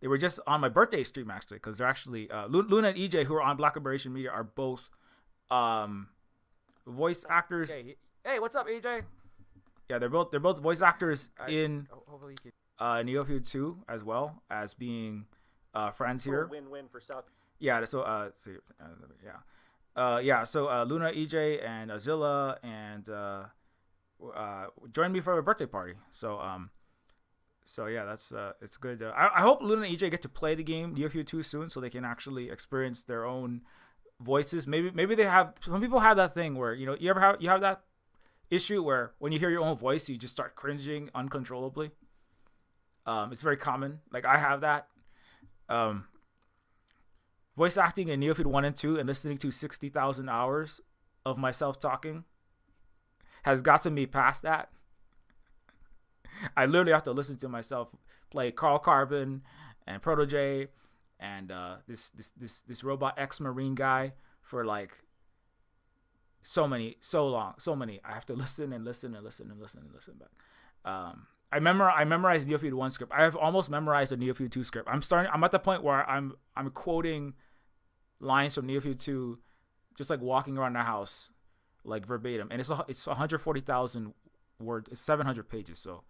A: were just on my birthday stream, actually, because they're actually Luna and EJ, who are on Black Liberation Media, are both voice actors Hey, what's up, AJ? Yeah, they're both voice actors in
C: Hopefully you
A: Neofeud 2 as well as being friends here.
D: Win-win for South.
A: Yeah, so so Luna, EJ, and Azilla and joined me for a birthday party. So yeah, that's it's good. I hope Luna and EJ get to play the game Neofeud 2 soon, so they can actually experience their own voices. Maybe they have, some people have that thing where, you know, you have that issue where when you hear your own voice you just start cringing uncontrollably. It's very common. Like, I have that. Voice acting in Neofeud 1 and 2 and listening to 60,000 hours of myself talking has gotten me past that. I literally have to listen to myself play Carl Carbon and Protege and this robot ex-marine guy for like so long. I have to listen back. I memorized Neofeud 1 script. I have almost memorized the Neofeud 2 script. I'm at the point where I'm quoting lines from Neofeud 2, just like walking around the house, like verbatim. And it's 140,000 words. It's 700 pages. So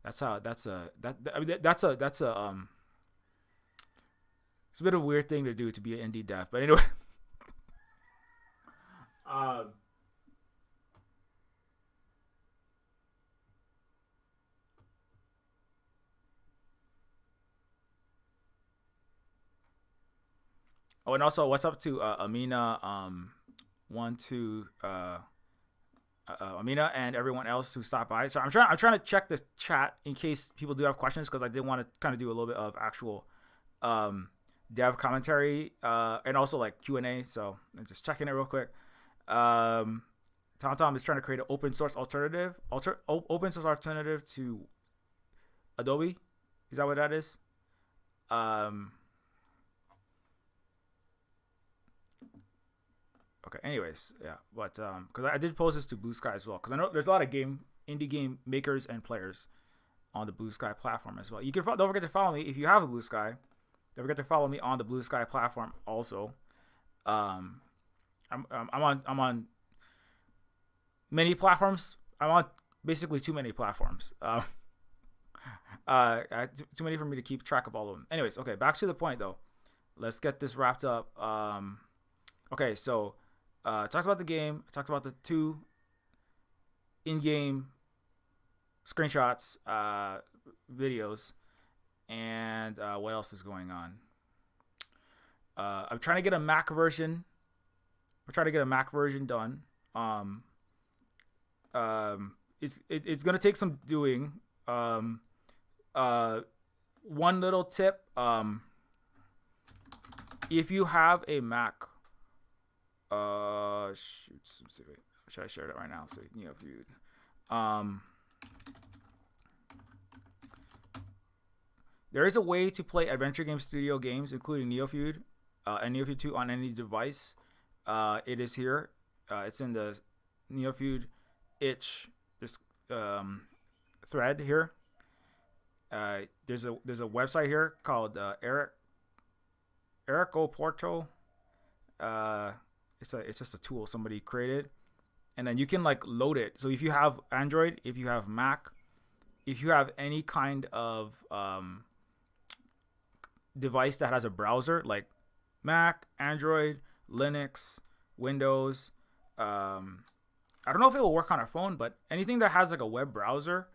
A: it's a bit of a weird thing to do, to be an indie dev. But anyway, oh, and also, what's up to Amina, Amina, and everyone else who stopped by. So I'm trying to check the chat in case people do have questions, because I did want to kind of do a little bit of actual dev commentary and also like Q&A. So I'm just checking it real quick. Tom is trying to create an open source alternative to Adobe. Is that what that is? Okay. Anyways, yeah, but because I did post this to Blue Sky as well, because I know there's a lot of indie game makers and players on the Blue Sky platform as well. You can don't forget to follow me if you have a Blue Sky. Don't forget to follow me on the Blue Sky platform also. I'm on many platforms. I'm on basically too many platforms. Too many for me to keep track of all of them. Anyways, okay, back to the point though. Let's get this wrapped up. Okay, so talked about the game. I talked about the 2 in-game screenshots, videos, and what else is going on? I'm trying to get a Mac version. Done. It's gonna take some doing. One little tip. If you have a Mac, should I share that right now? So Neofeud. There is a way to play Adventure Game Studio games, including Neofeud and Neofeud 2 on any device. It is here. It's in the Neofeud itch, this thread here. There's a website here called Erico Porto. It's just a tool somebody created, and then you can like load it. So if you have Android, if you have Mac, if you have any kind of device that has a browser, like Mac, Android, Linux, Windows, I don't know if it will work on a phone, but anything that has like a web browser,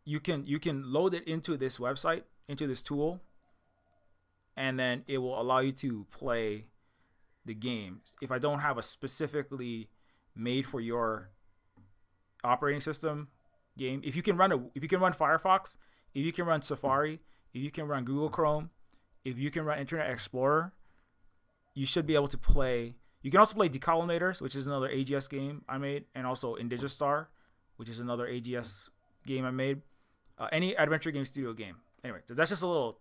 A: you can load it into this website, into this tool, and then it will allow you to play the game. If I don't have a specifically made for your operating system game, if you can run Firefox, if you can run Safari, if you can run Google Chrome, if you can run Internet Explorer, you should be able to play. You can also play Decolonators, which is another AGS game I made, and also Indigistar, which is another AGS game I made. Any Adventure Game Studio game. Anyway, so that's just a little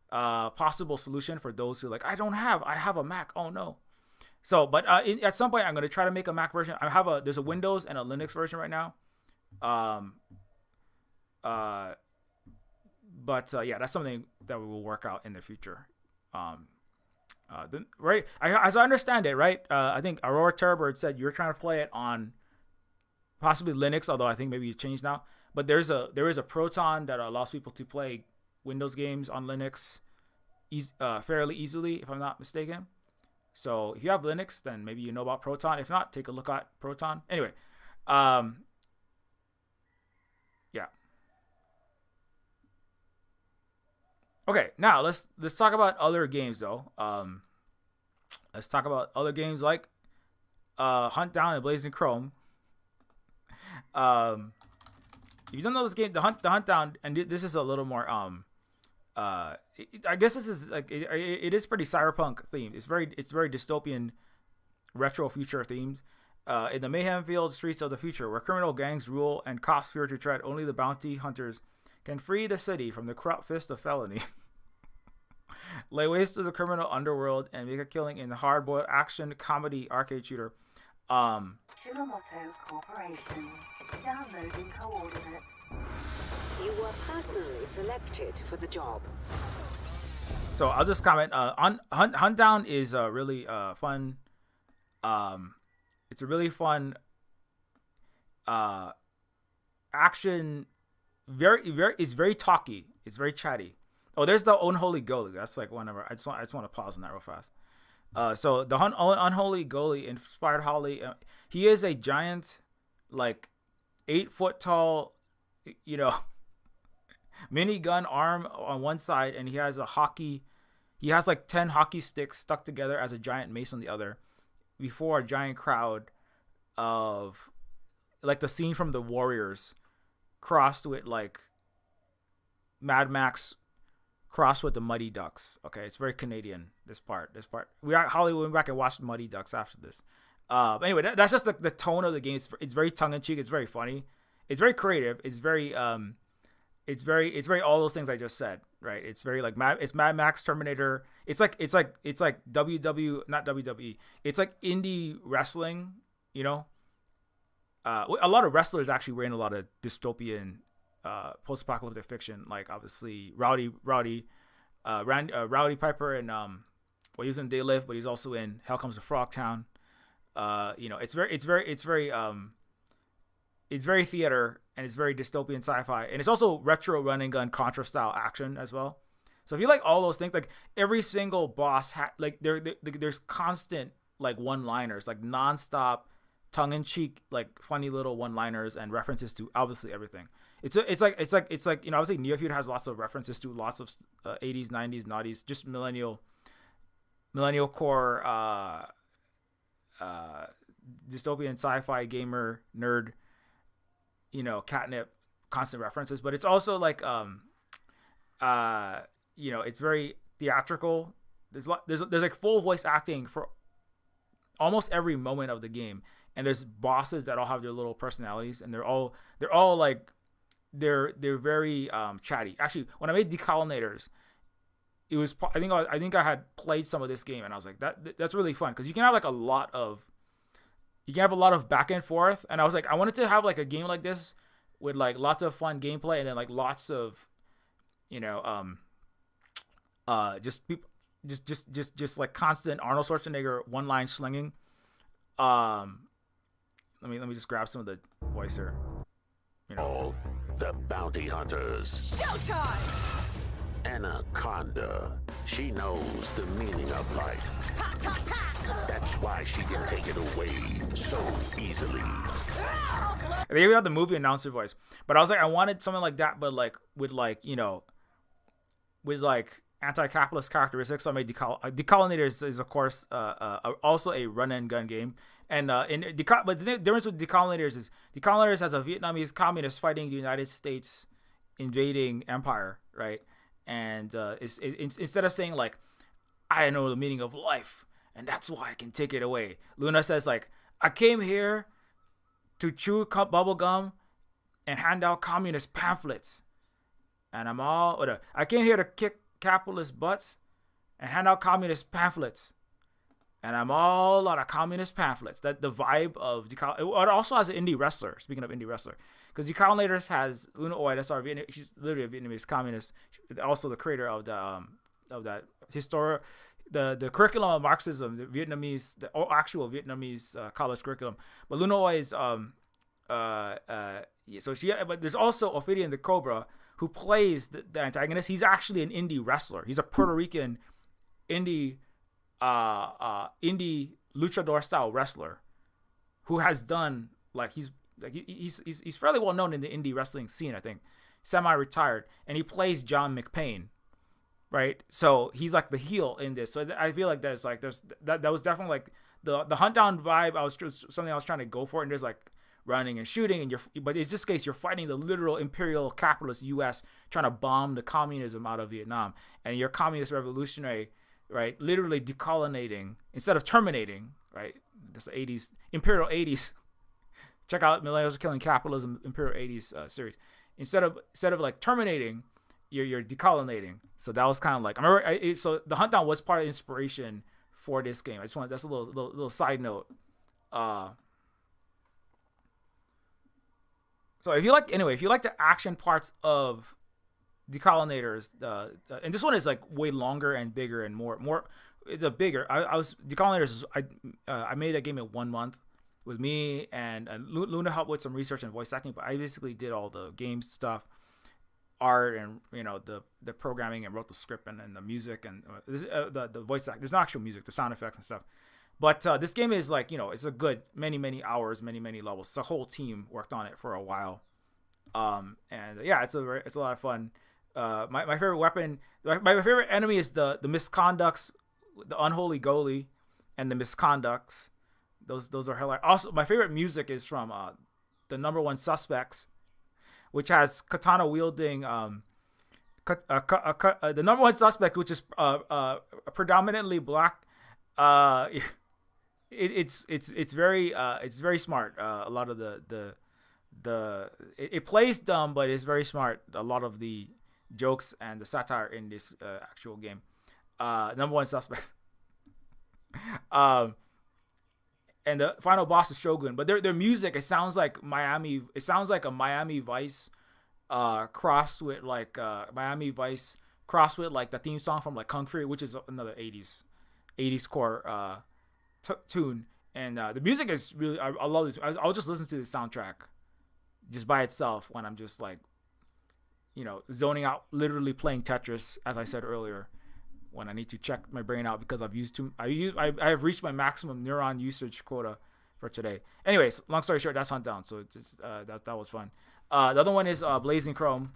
A: possible solution for those who are like, I have a Mac. Oh no. So, but at some point I'm going to try to make a Mac version. There's a Windows and a Linux version right now. But yeah, that's something that we will work out in the future. Right, as I understand it, right, I think Aurora Terrorbird said you're trying to play it on possibly Linux, although I think maybe it's changed now. But there is a Proton that allows people to play Windows games on Linux fairly easily, if I'm not mistaken. So if you have Linux, then maybe you know about Proton. If not, take a look at Proton. Anyway, yeah. Okay, now let's talk about other games though. Let's talk about other games like Huntdown and Blazing Chrome. If you don't know this game, the Huntdown, and this is a little more I guess this is like it is pretty cyberpunk themed. It's very dystopian, retro future themed. In the mayhem-filled streets of the future, where criminal gangs rule and cops fear to tread, only the bounty hunters can free the city from the corrupt fist of felony. Lay waste to the criminal underworld and make a killing in the hard-boiled action comedy arcade shooter.
D: Shimamoto Corporation. Downloading coordinates.
E: You were personally selected for the job.
A: So I'll just comment. On Huntdown is a really fun. It's a really fun action. It's very talky. It's very chatty. Oh, there's the Unholy Goalie. That's like whenever I just want to pause on that real fast. So the Unholy Goalie inspired Holly. He is a giant, like 8 foot tall, minigun arm on one side, and he has like 10 hockey sticks stuck together as a giant mace on the other, before a giant crowd of, like the scene from The Warriors, crossed with like Mad Max, crossed with the Muddy Ducks. Okay, it's very Canadian. This part. Holly went back and watched Muddy Ducks after this. Anyway, that's just the tone of the game. It's very tongue in cheek. It's very funny. It's very creative. It's very all those things I just said. Right. It's very like it's Mad Max, Terminator. It's like WW, not WWE. It's like indie wrestling. A lot of wrestlers actually were in a lot of dystopian post-apocalyptic fiction, like obviously Rowdy Piper, and he was in They Live, but he's also in Hell Comes to Frogtown. It's very theater, and it's very dystopian sci-fi, and it's also retro run and gun Contra style action as well. So if you like all those things, like every single boss there's constant like one-liners, like non-stop tongue-in-cheek, like funny little one-liners and references to obviously everything. It's like obviously Neofeud has lots of references to lots of 80s, 90s, noughties, just millennial core dystopian sci-fi gamer nerd, catnip, constant references. But it's also like it's very theatrical. There's like full voice acting for almost every moment of the game. And there's bosses that all have their little personalities, and they're all like they're very chatty. Actually, when I made Decolonators, it was I think I had played some of this game, and I was like that's really fun because you can have like a lot of back and forth. And I was like, I wanted to have like a game like this with like lots of fun gameplay, and then like lots of just people just like constant Arnold Schwarzenegger one line slinging. Let me just grab some of the voice here.
F: All the bounty hunters.
E: Showtime!
F: Anaconda. She knows the meaning of life. That's why she can take it away so easily.
A: They even had the movie announcer voice, but I was like, I wanted something like that, but like with anti-capitalist characteristics. So I made Decolonators is of course also a run and gun game. And but the difference with Decolonators is Decolonators has a Vietnamese communist fighting the United States invading empire, right? And it's instead of saying like, I know the meaning of life and that's why I can take it away, Luna says like, I came here to chew bubble gum and hand out communist pamphlets, and I came here to kick capitalist butts and hand out communist pamphlets. And I'm all out of communist pamphlets. That the vibe of it also has an indie wrestler. Speaking of indie wrestler, because Decolonators has Luna Oi. That's our she's literally a Vietnamese communist. Also the creator of that the curriculum of Marxism, the Vietnamese, the actual Vietnamese college curriculum. But Luna is so she. But there's also Ophidian the Cobra, who plays the antagonist. He's actually an indie wrestler. He's a Puerto Rican indie luchador style wrestler who has done he's fairly well known in the indie wrestling scene. I think semi-retired, and he plays John McPain. Right, so he's like the heel in this. So I feel like that was definitely like the Huntdown vibe. Something I was trying to go for, and there's like running and shooting, but in this case you're fighting the literal imperial capitalist U.S. trying to bomb the communism out of Vietnam, and you're communist revolutionary, right? Literally decolonizing instead of terminating, right? That's the 80s imperial 80s. Check out Millennials Are Killing Capitalism Imperial 80s series. Instead of like terminating, you're decolonizing. So that was kind of like I remember. So the Huntdown was part of inspiration for this game. That's a little side note. So if you like the action parts of Decolonators, and this one is like way longer and bigger and more. It's a bigger. Decolonators. I made that game in 1 month with me and Luna helped with some research and voice acting, but I basically did all the game stuff. Art and the programming, and wrote the script and the music and the voice act. There's no actual music, the sound effects and stuff. But this game is like it's a good many hours, many levels. So the whole team worked on it for a while, and yeah, it's a lot of fun. My favorite weapon, my favorite enemy is the misconducts, the unholy goalie, and the misconducts. Those are hilarious. Also, my favorite music is from the Number One Suspects, which has katana wielding the Number One Suspect, which is predominantly black. It's very smart. A lot of it plays dumb, but it's very smart. A lot of the jokes and the satire in this actual game. Number One Suspect. And the final boss is Shogun, but their music, it sounds like Miami. It sounds like a Miami Vice, crossed with like Miami Vice crossed with like the theme song from like Kung Fu, which is another 80s core tune. And the music is really, I love this. I'll just listen to the soundtrack just by itself when I'm just like, zoning out, literally playing Tetris, as I said earlier. When I need to check my brain out because I have reached my maximum neuron usage quota for today. Anyways, long story short, that's Huntdown. So it's that was fun. The other one is Blazing Chrome.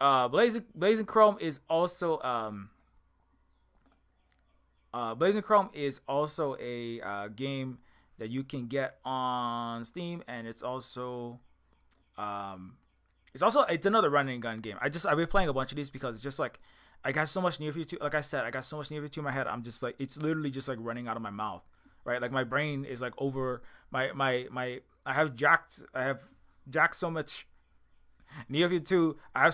A: Blazing Chrome is also a game that you can get on Steam, and it's also it's another run and gun game. I've been playing a bunch of these because it's just like I got so much Neofeud 2. Like I said, I got so much Neofeud 2 in my head. I'm just like, it's literally just like running out of my mouth, right? Like my brain is like over my I have jacked so much Neofeud 2. I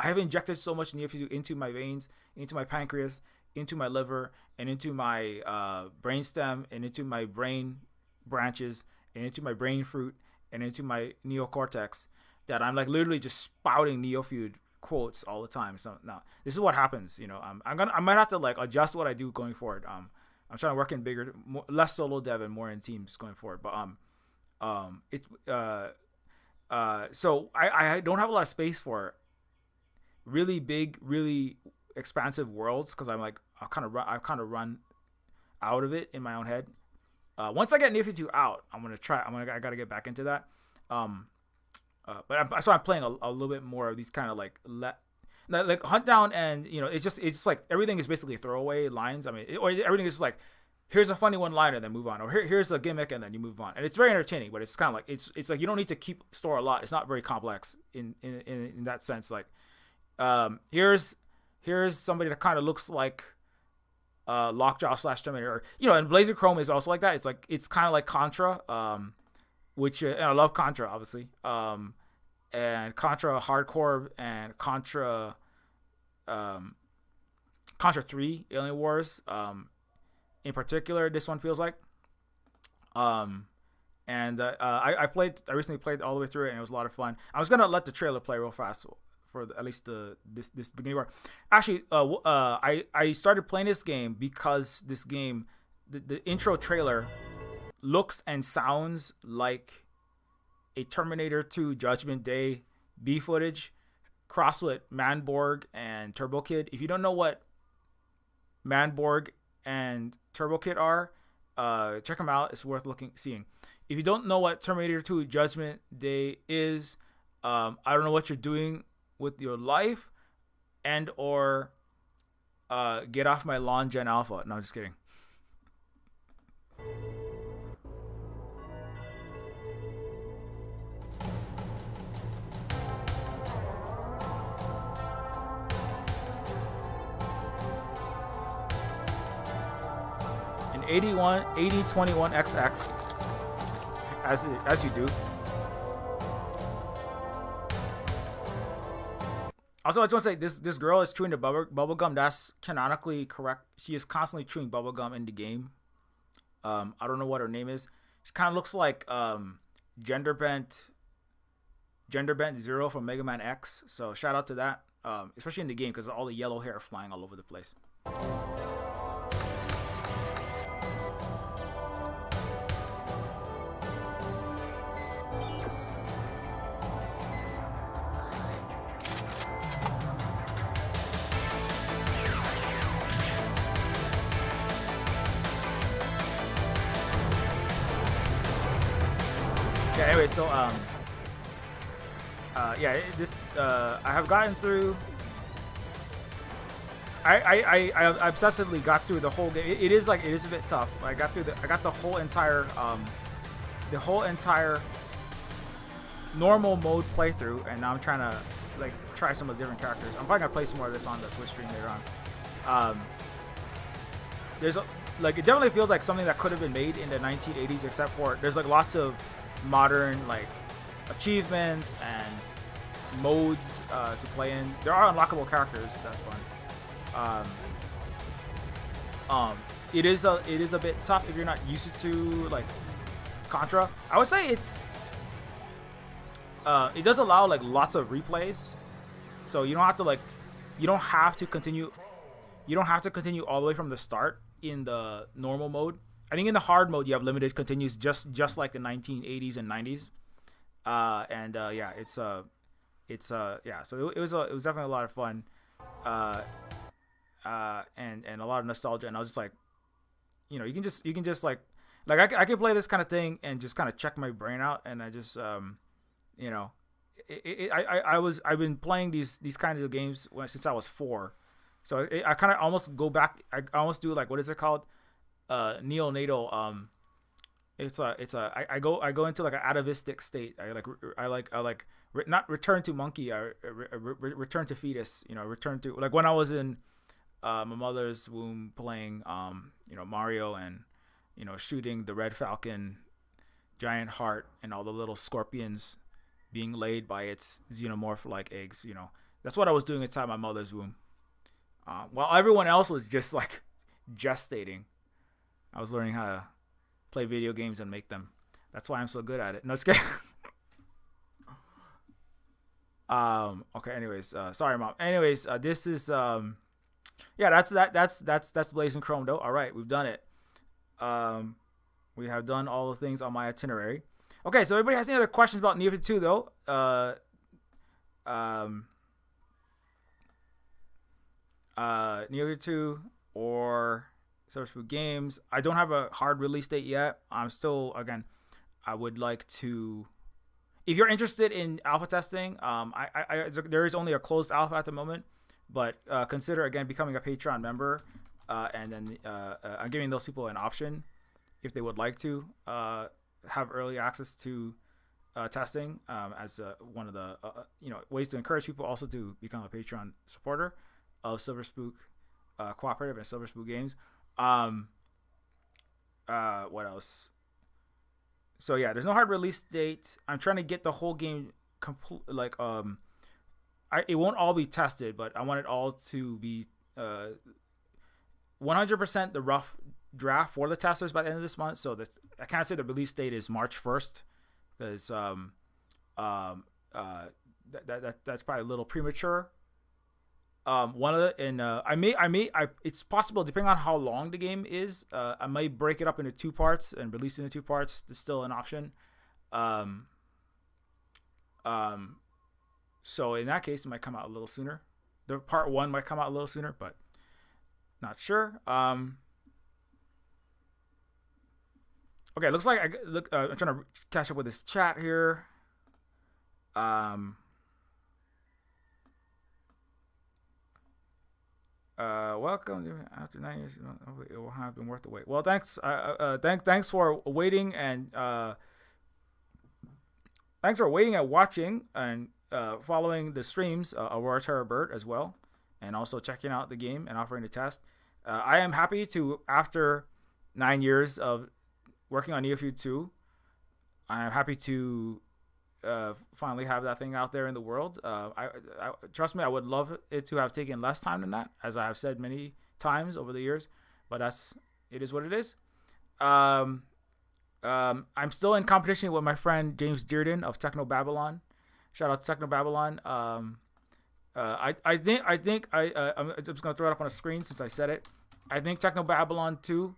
A: have injected so much Neofeud into my veins, into my pancreas, into my liver, and into my brain stem, and into my brain branches, and into my brain fruit, and into my neocortex, that I'm like literally just spouting Neofeud quotes all the time. So now this is what happens. I might have to like adjust what I do going forward. I'm trying to work in bigger, less solo dev and more in teams going forward. But so I don't have a lot of space for really big, really expansive worlds because I'm like I kind of run out of it in my own head. Once I get Neofeud 2 out, I gotta get back into that. But I'm playing a little bit more of these kind of like Huntdown, and it's just like everything is basically throwaway lines. I mean, everything is just like, here's a funny one liner, then move on, or here's a gimmick, and then you move on, and it's very entertaining. But it's kind of like it's like you don't need to keep store a lot. It's not very complex in that sense. Like, here's somebody that kind of looks like Lockjaw / Terminator, and Blazing Chrome is also like that. It's like it's kind of like Contra. Which and I love Contra, obviously, and Contra Hardcore and Contra 3 Alien Wars, in particular, this one feels like, and I recently played all the way through it, and it was a lot of fun. I was gonna let the trailer play real fast for at least this beginning part. Actually, I started playing this game because this game, the intro trailer looks and sounds like a Terminator 2 Judgment Day B footage crossed with Manborg and Turbo Kid. If you don't know what Manborg and Turbo Kid are, check them out. It's worth seeing. If you don't know what Terminator 2 Judgment Day is, I don't know what you're doing with your life, and or get off my lawn, Gen Alpha. No, I'm just kidding. An 8021XX, as you do. Also, I just want to say this girl is chewing the bubble gum. That's canonically correct. She is constantly chewing bubble gum in the game. I don't know what her name is. She kind of looks like gender bent Zero from Mega Man X. So shout out to that, especially in the game because all the yellow hair flying all over the place. Anyway, so I have gotten through. I obsessively got through the whole game. It is a bit tough. I got the whole entire normal mode playthrough, and now I'm trying to try some of the different characters. I'm probably gonna play some more of this on the Twitch stream later on. It definitely feels like something that could have been made in the 1980s, except for there's lots of modern achievements and modes to play in. There are unlockable characters. That's fun. It is a bit tough if you're not used to Contra. I would say it does allow lots of replays, so you don't have to continue all the way from the start in the normal mode. I think in the hard mode you have limited continues, just like the 1980s and 90s. So it was definitely a lot of fun, and a lot of nostalgia. And I was just you can just I could play this kind of thing and just kind of check my brain out, and I just I've been playing these kinds of games since I was 4, so I kind of almost go back. I almost do what is it called? Neonatal. I go into an atavistic state. Not return to monkey. Return to fetus. Return to when I was in my mother's womb playing Mario and shooting the red falcon giant heart and all the little scorpions being laid by its xenomorph eggs. That's what I was doing inside my mother's womb, while everyone else was just gestating. I was learning how to play video games and make them. That's why I'm so good at it. No, it's good. Okay. Anyways, sorry, Mom. Anyways, this is that's Blazing Chrome though. All right, we've done it. We have done all the things on my itinerary. Okay, so everybody has any other questions about Neofeud 2 though? Neofeud 2 or Spook Games. I don't have a hard release date yet. I'm still, I would like to. If you're interested in alpha testing, there is only a closed alpha at the moment, but consider becoming a Patreon member, and then I'm giving those people an option if they would like to have early access to testing as one of the ways to encourage people also to become a Patreon supporter of Silver Spook Cooperative and Silver Spook Games. What else? So yeah, there's no hard release date. I'm trying to get the whole game complete. It won't all be tested, but I want it all to be 100% the rough draft for the testers by the end of this month. So I can't say the release date is March 1st because that's probably a little premature. One of the and it's possible, depending on how long the game is, I might break it up into 2 parts and release it in 2 parts. There's still an option. So in that case, it might come out a little sooner. The part 1 might come out a little sooner, but not sure. Okay, looks like I'm trying to catch up with this chat here. Welcome after 9 years. It will have been worth the wait. Well, thanks. Thanks for waiting and thanks for waiting and watching and following the streams of Aurora Terror Bird as well, and also checking out the game and offering the test. I am happy to, after 9 years of working on Neofeud 2, I am happy to finally have that thing out there in the world. I trust me, I would love it to have taken less time than that, as I have said many times over the years, but it is what it is. I'm still in competition with my friend James Dearden of Techno Babylon. Shout out to Techno Babylon. I'm just gonna throw it up on the screen since I said it. I think Techno Babylon 2.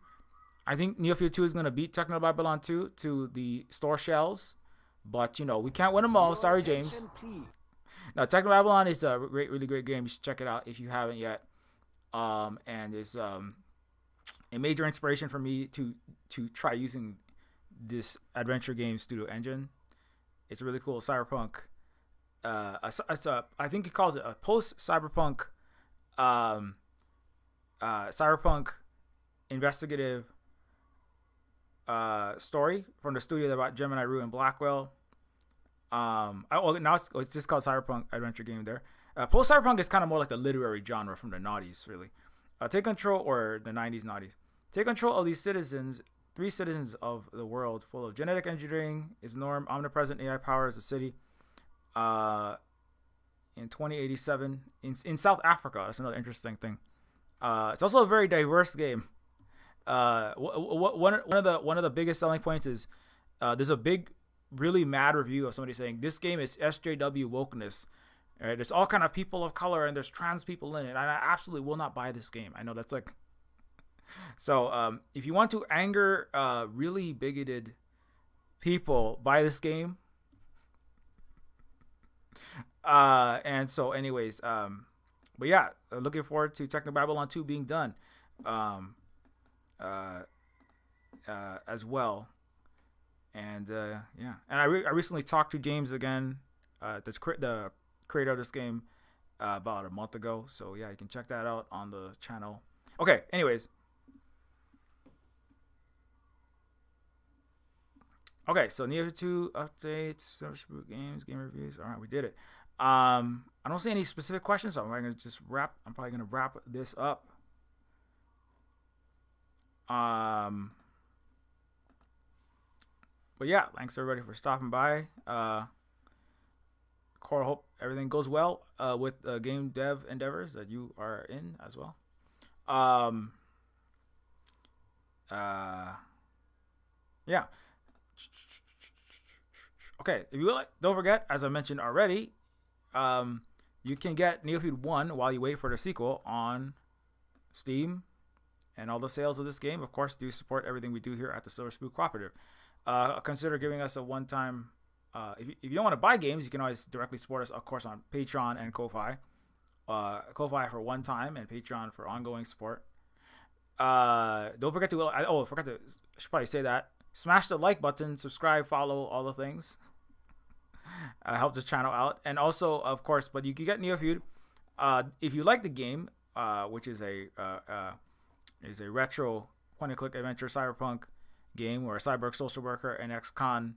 A: I think Neofeud 2 is gonna beat Techno Babylon 2 to the store shelves, but we can't win them all. Sorry, James. Now, Techno Babylon is a really great game. You should check it out if you haven't yet. And it's a major inspiration for me to try using this adventure game studio engine. It's really cool. Cyberpunk. I think he calls it a post-cyberpunk, cyberpunk investigative story from the studio that bought Gemini Rue and Blackwell. Now it's just called Cyberpunk Adventure Game there. Post-cyberpunk is kind of more like the literary genre from the noughties, really. Take control, or the 90s noughties. Take control of these citizens, 3 citizens of the world full of genetic engineering is norm, omnipresent AI power as a city. In 2087 in South Africa. That's another interesting thing. It's also a very diverse game. One of the biggest selling points is there's a big, really mad review of somebody saying this game is SJW wokeness. Right? There's all kind of people of color and there's trans people in it. And I absolutely will not buy this game. I know that's like. So if you want to anger really bigoted people, buy this game. And so anyways, but yeah, looking forward to Techno Babylon 2 being done as well. And yeah, and I recently talked to James again, the creator of this game, about a month ago. So yeah, you can check that out on the channel. Okay, anyways. Okay, so Neofeud 2 updates, Spook games, game reviews. All right, we did it. I don't see any specific questions, so I'm probably gonna wrap this up. But yeah, thanks everybody for stopping by. Core, hope everything goes well with game dev endeavors that you are in as well. Yeah. Okay, if you would like, don't forget, as I mentioned already, you can get Neofeud 1 while you wait for the sequel on Steam, and all the sales of this game, of course, do support everything we do here at the Silver Spook Cooperative. Consider giving us a one-time. If you don't want to buy games, you can always directly support us, of course, on Patreon and Ko-Fi. Ko-Fi for one time and Patreon for ongoing support. Don't forget to. I should probably say that. Smash the like button, subscribe, follow, all the things. Help this channel out. And also, of course, but you can get Neofeud if you like the game, which is a retro point-and-click adventure cyberpunk game where a cyborg social worker, an ex-con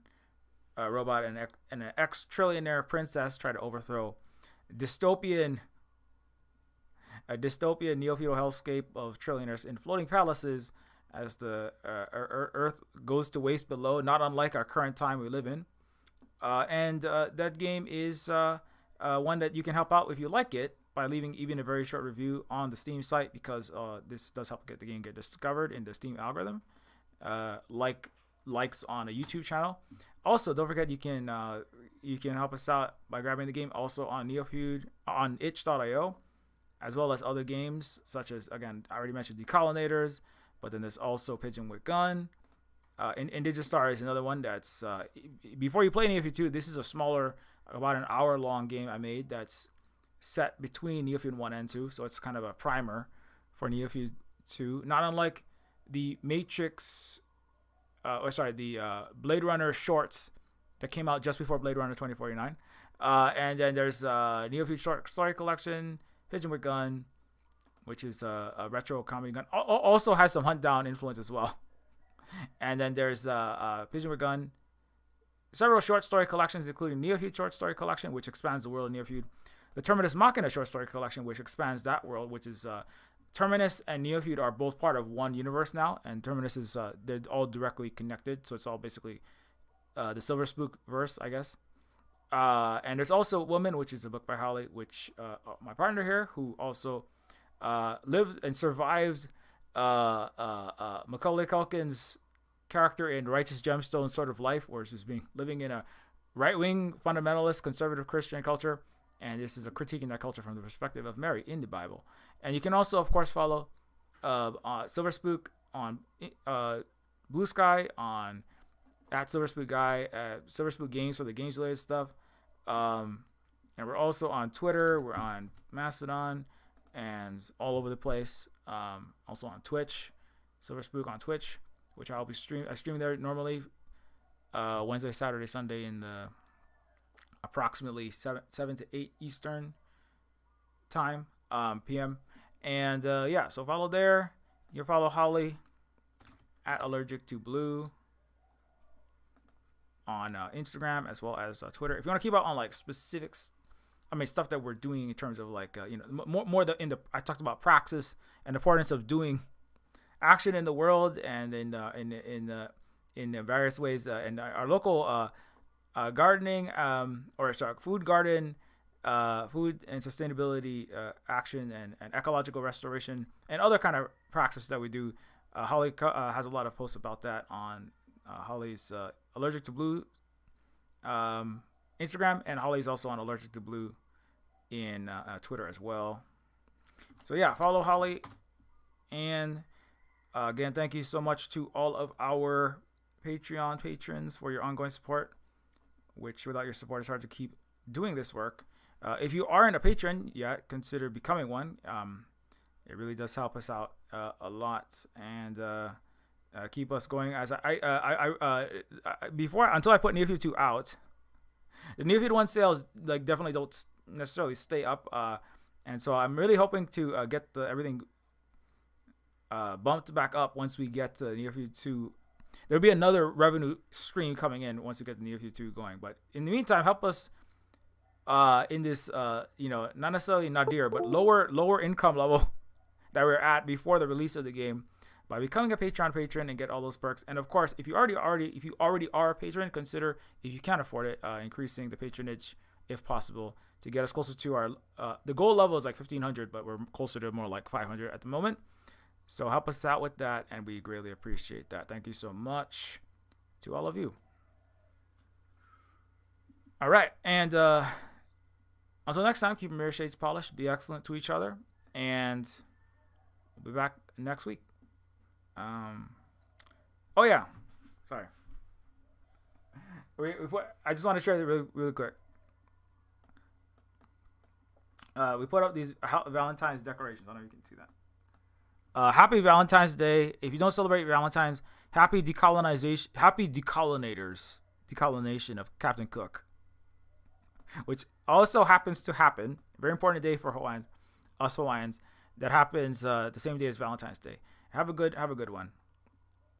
A: robot, and an ex-trillionaire princess try to overthrow a dystopian neo-feudal hellscape of trillionaires in floating palaces as the Earth goes to waste below, not unlike our current time we live in. And that game is one that you can help out if you like it by leaving even a very short review on the Steam site, because this does help get the game get discovered in the Steam algorithm, like likes on a YouTube channel. also, don't forget you can help us out by grabbing the game also on Neofeud on itch.io, as well as other games such as, again, I already mentioned Decolonators, but then there's also Pigeon with Gun. And Digistar is another one that's before you play Neofeud 2. This is a smaller, about an hour-long game I made that's set between Neofeud 1 and 2, so it's kind of a primer for Neofeud 2. Not unlike the Matrix, the Blade Runner shorts that came out just before Blade Runner 2049. And then there's Neofeud Short Story Collection, Pigeon with Gun, which is a retro comedy gun. Also has some Huntdown influence as well. And then there's Pigeon with Gun, several short story collections, including Neofeud Short Story Collection, which expands the world of Neofeud. The Terminus Machina Short Story Collection, which expands that world, which is Terminus and Neofeud are both part of one universe now, and Terminus is they're all directly connected, so it's all basically the Silver Spook verse, I guess. And there's also Woman, which is a book by Holly, which my partner here, who also lived and survived Macaulay Culkin's character in Righteous Gemstone sort of life, where he's living in a right-wing fundamentalist conservative Christian culture, and this is a critiquing that culture from the perspective of Mary in the Bible. And you can also, of course, follow Silver Spook on Blue Sky, on at Silver Spook Guy, Silver Spook Games for the games related stuff. And we're also on Twitter, we're on Mastodon, and all over the place. Also on Twitch, Silver Spook on Twitch, which I stream there normally Wednesday, Saturday, Sunday in the approximately 7 to 8 Eastern time, PM. And so follow there. You can follow Holly at Allergic to Blue on Instagram as well as Twitter. If you want to keep up on like specifics, stuff that we're doing in terms of like I talked about praxis and the importance of doing action in the world and in various ways, and our local gardening food garden, food and sustainability action and ecological restoration and other kind of praxis that we do. Holly has a lot of posts about that on Holly's Allergic to Blue Instagram, and Holly's also on Allergic to Blue in Twitter as well. So yeah, follow Holly. And again, thank you so much to all of our Patreon patrons for your ongoing support, which without your support it's hard to keep doing this work. If you aren't a patron yet, consider becoming one. It really does help us out a lot, and keep us going. As until I put Neofeud 2 out, the Neofeud 1 sales like definitely don't necessarily stay up, and so I'm really hoping to get everything bumped back up once we get to Neofeud 2. There'll be another revenue stream coming in once we get the Neofeud 2 going. But in the meantime, help us in this not necessarily nadir, but lower income level that we're at before the release of the game, by becoming a Patreon patron and get all those perks. And of course, if you already are a patron, consider, if you can't afford it, increasing the patronage if possible to get us closer to our the goal level is like 1,500, but we're closer to more like 500 at the moment. So help us out with that, and we greatly appreciate that. Thank you so much to all of you. All right, and until next time, keep your mirror shades polished, be excellent to each other, and we'll be back next week. Oh yeah, sorry. I just want to share it really quick. We put up these Valentine's decorations. I don't know if you can see that. Happy Valentine's Day. If you don't celebrate Valentine's, happy decolonization. Happy decolonization of Captain Cook, which also happens to happen. Very important day for Hawaiians, us Hawaiians. That happens the same day as Valentine's Day. Have a good one.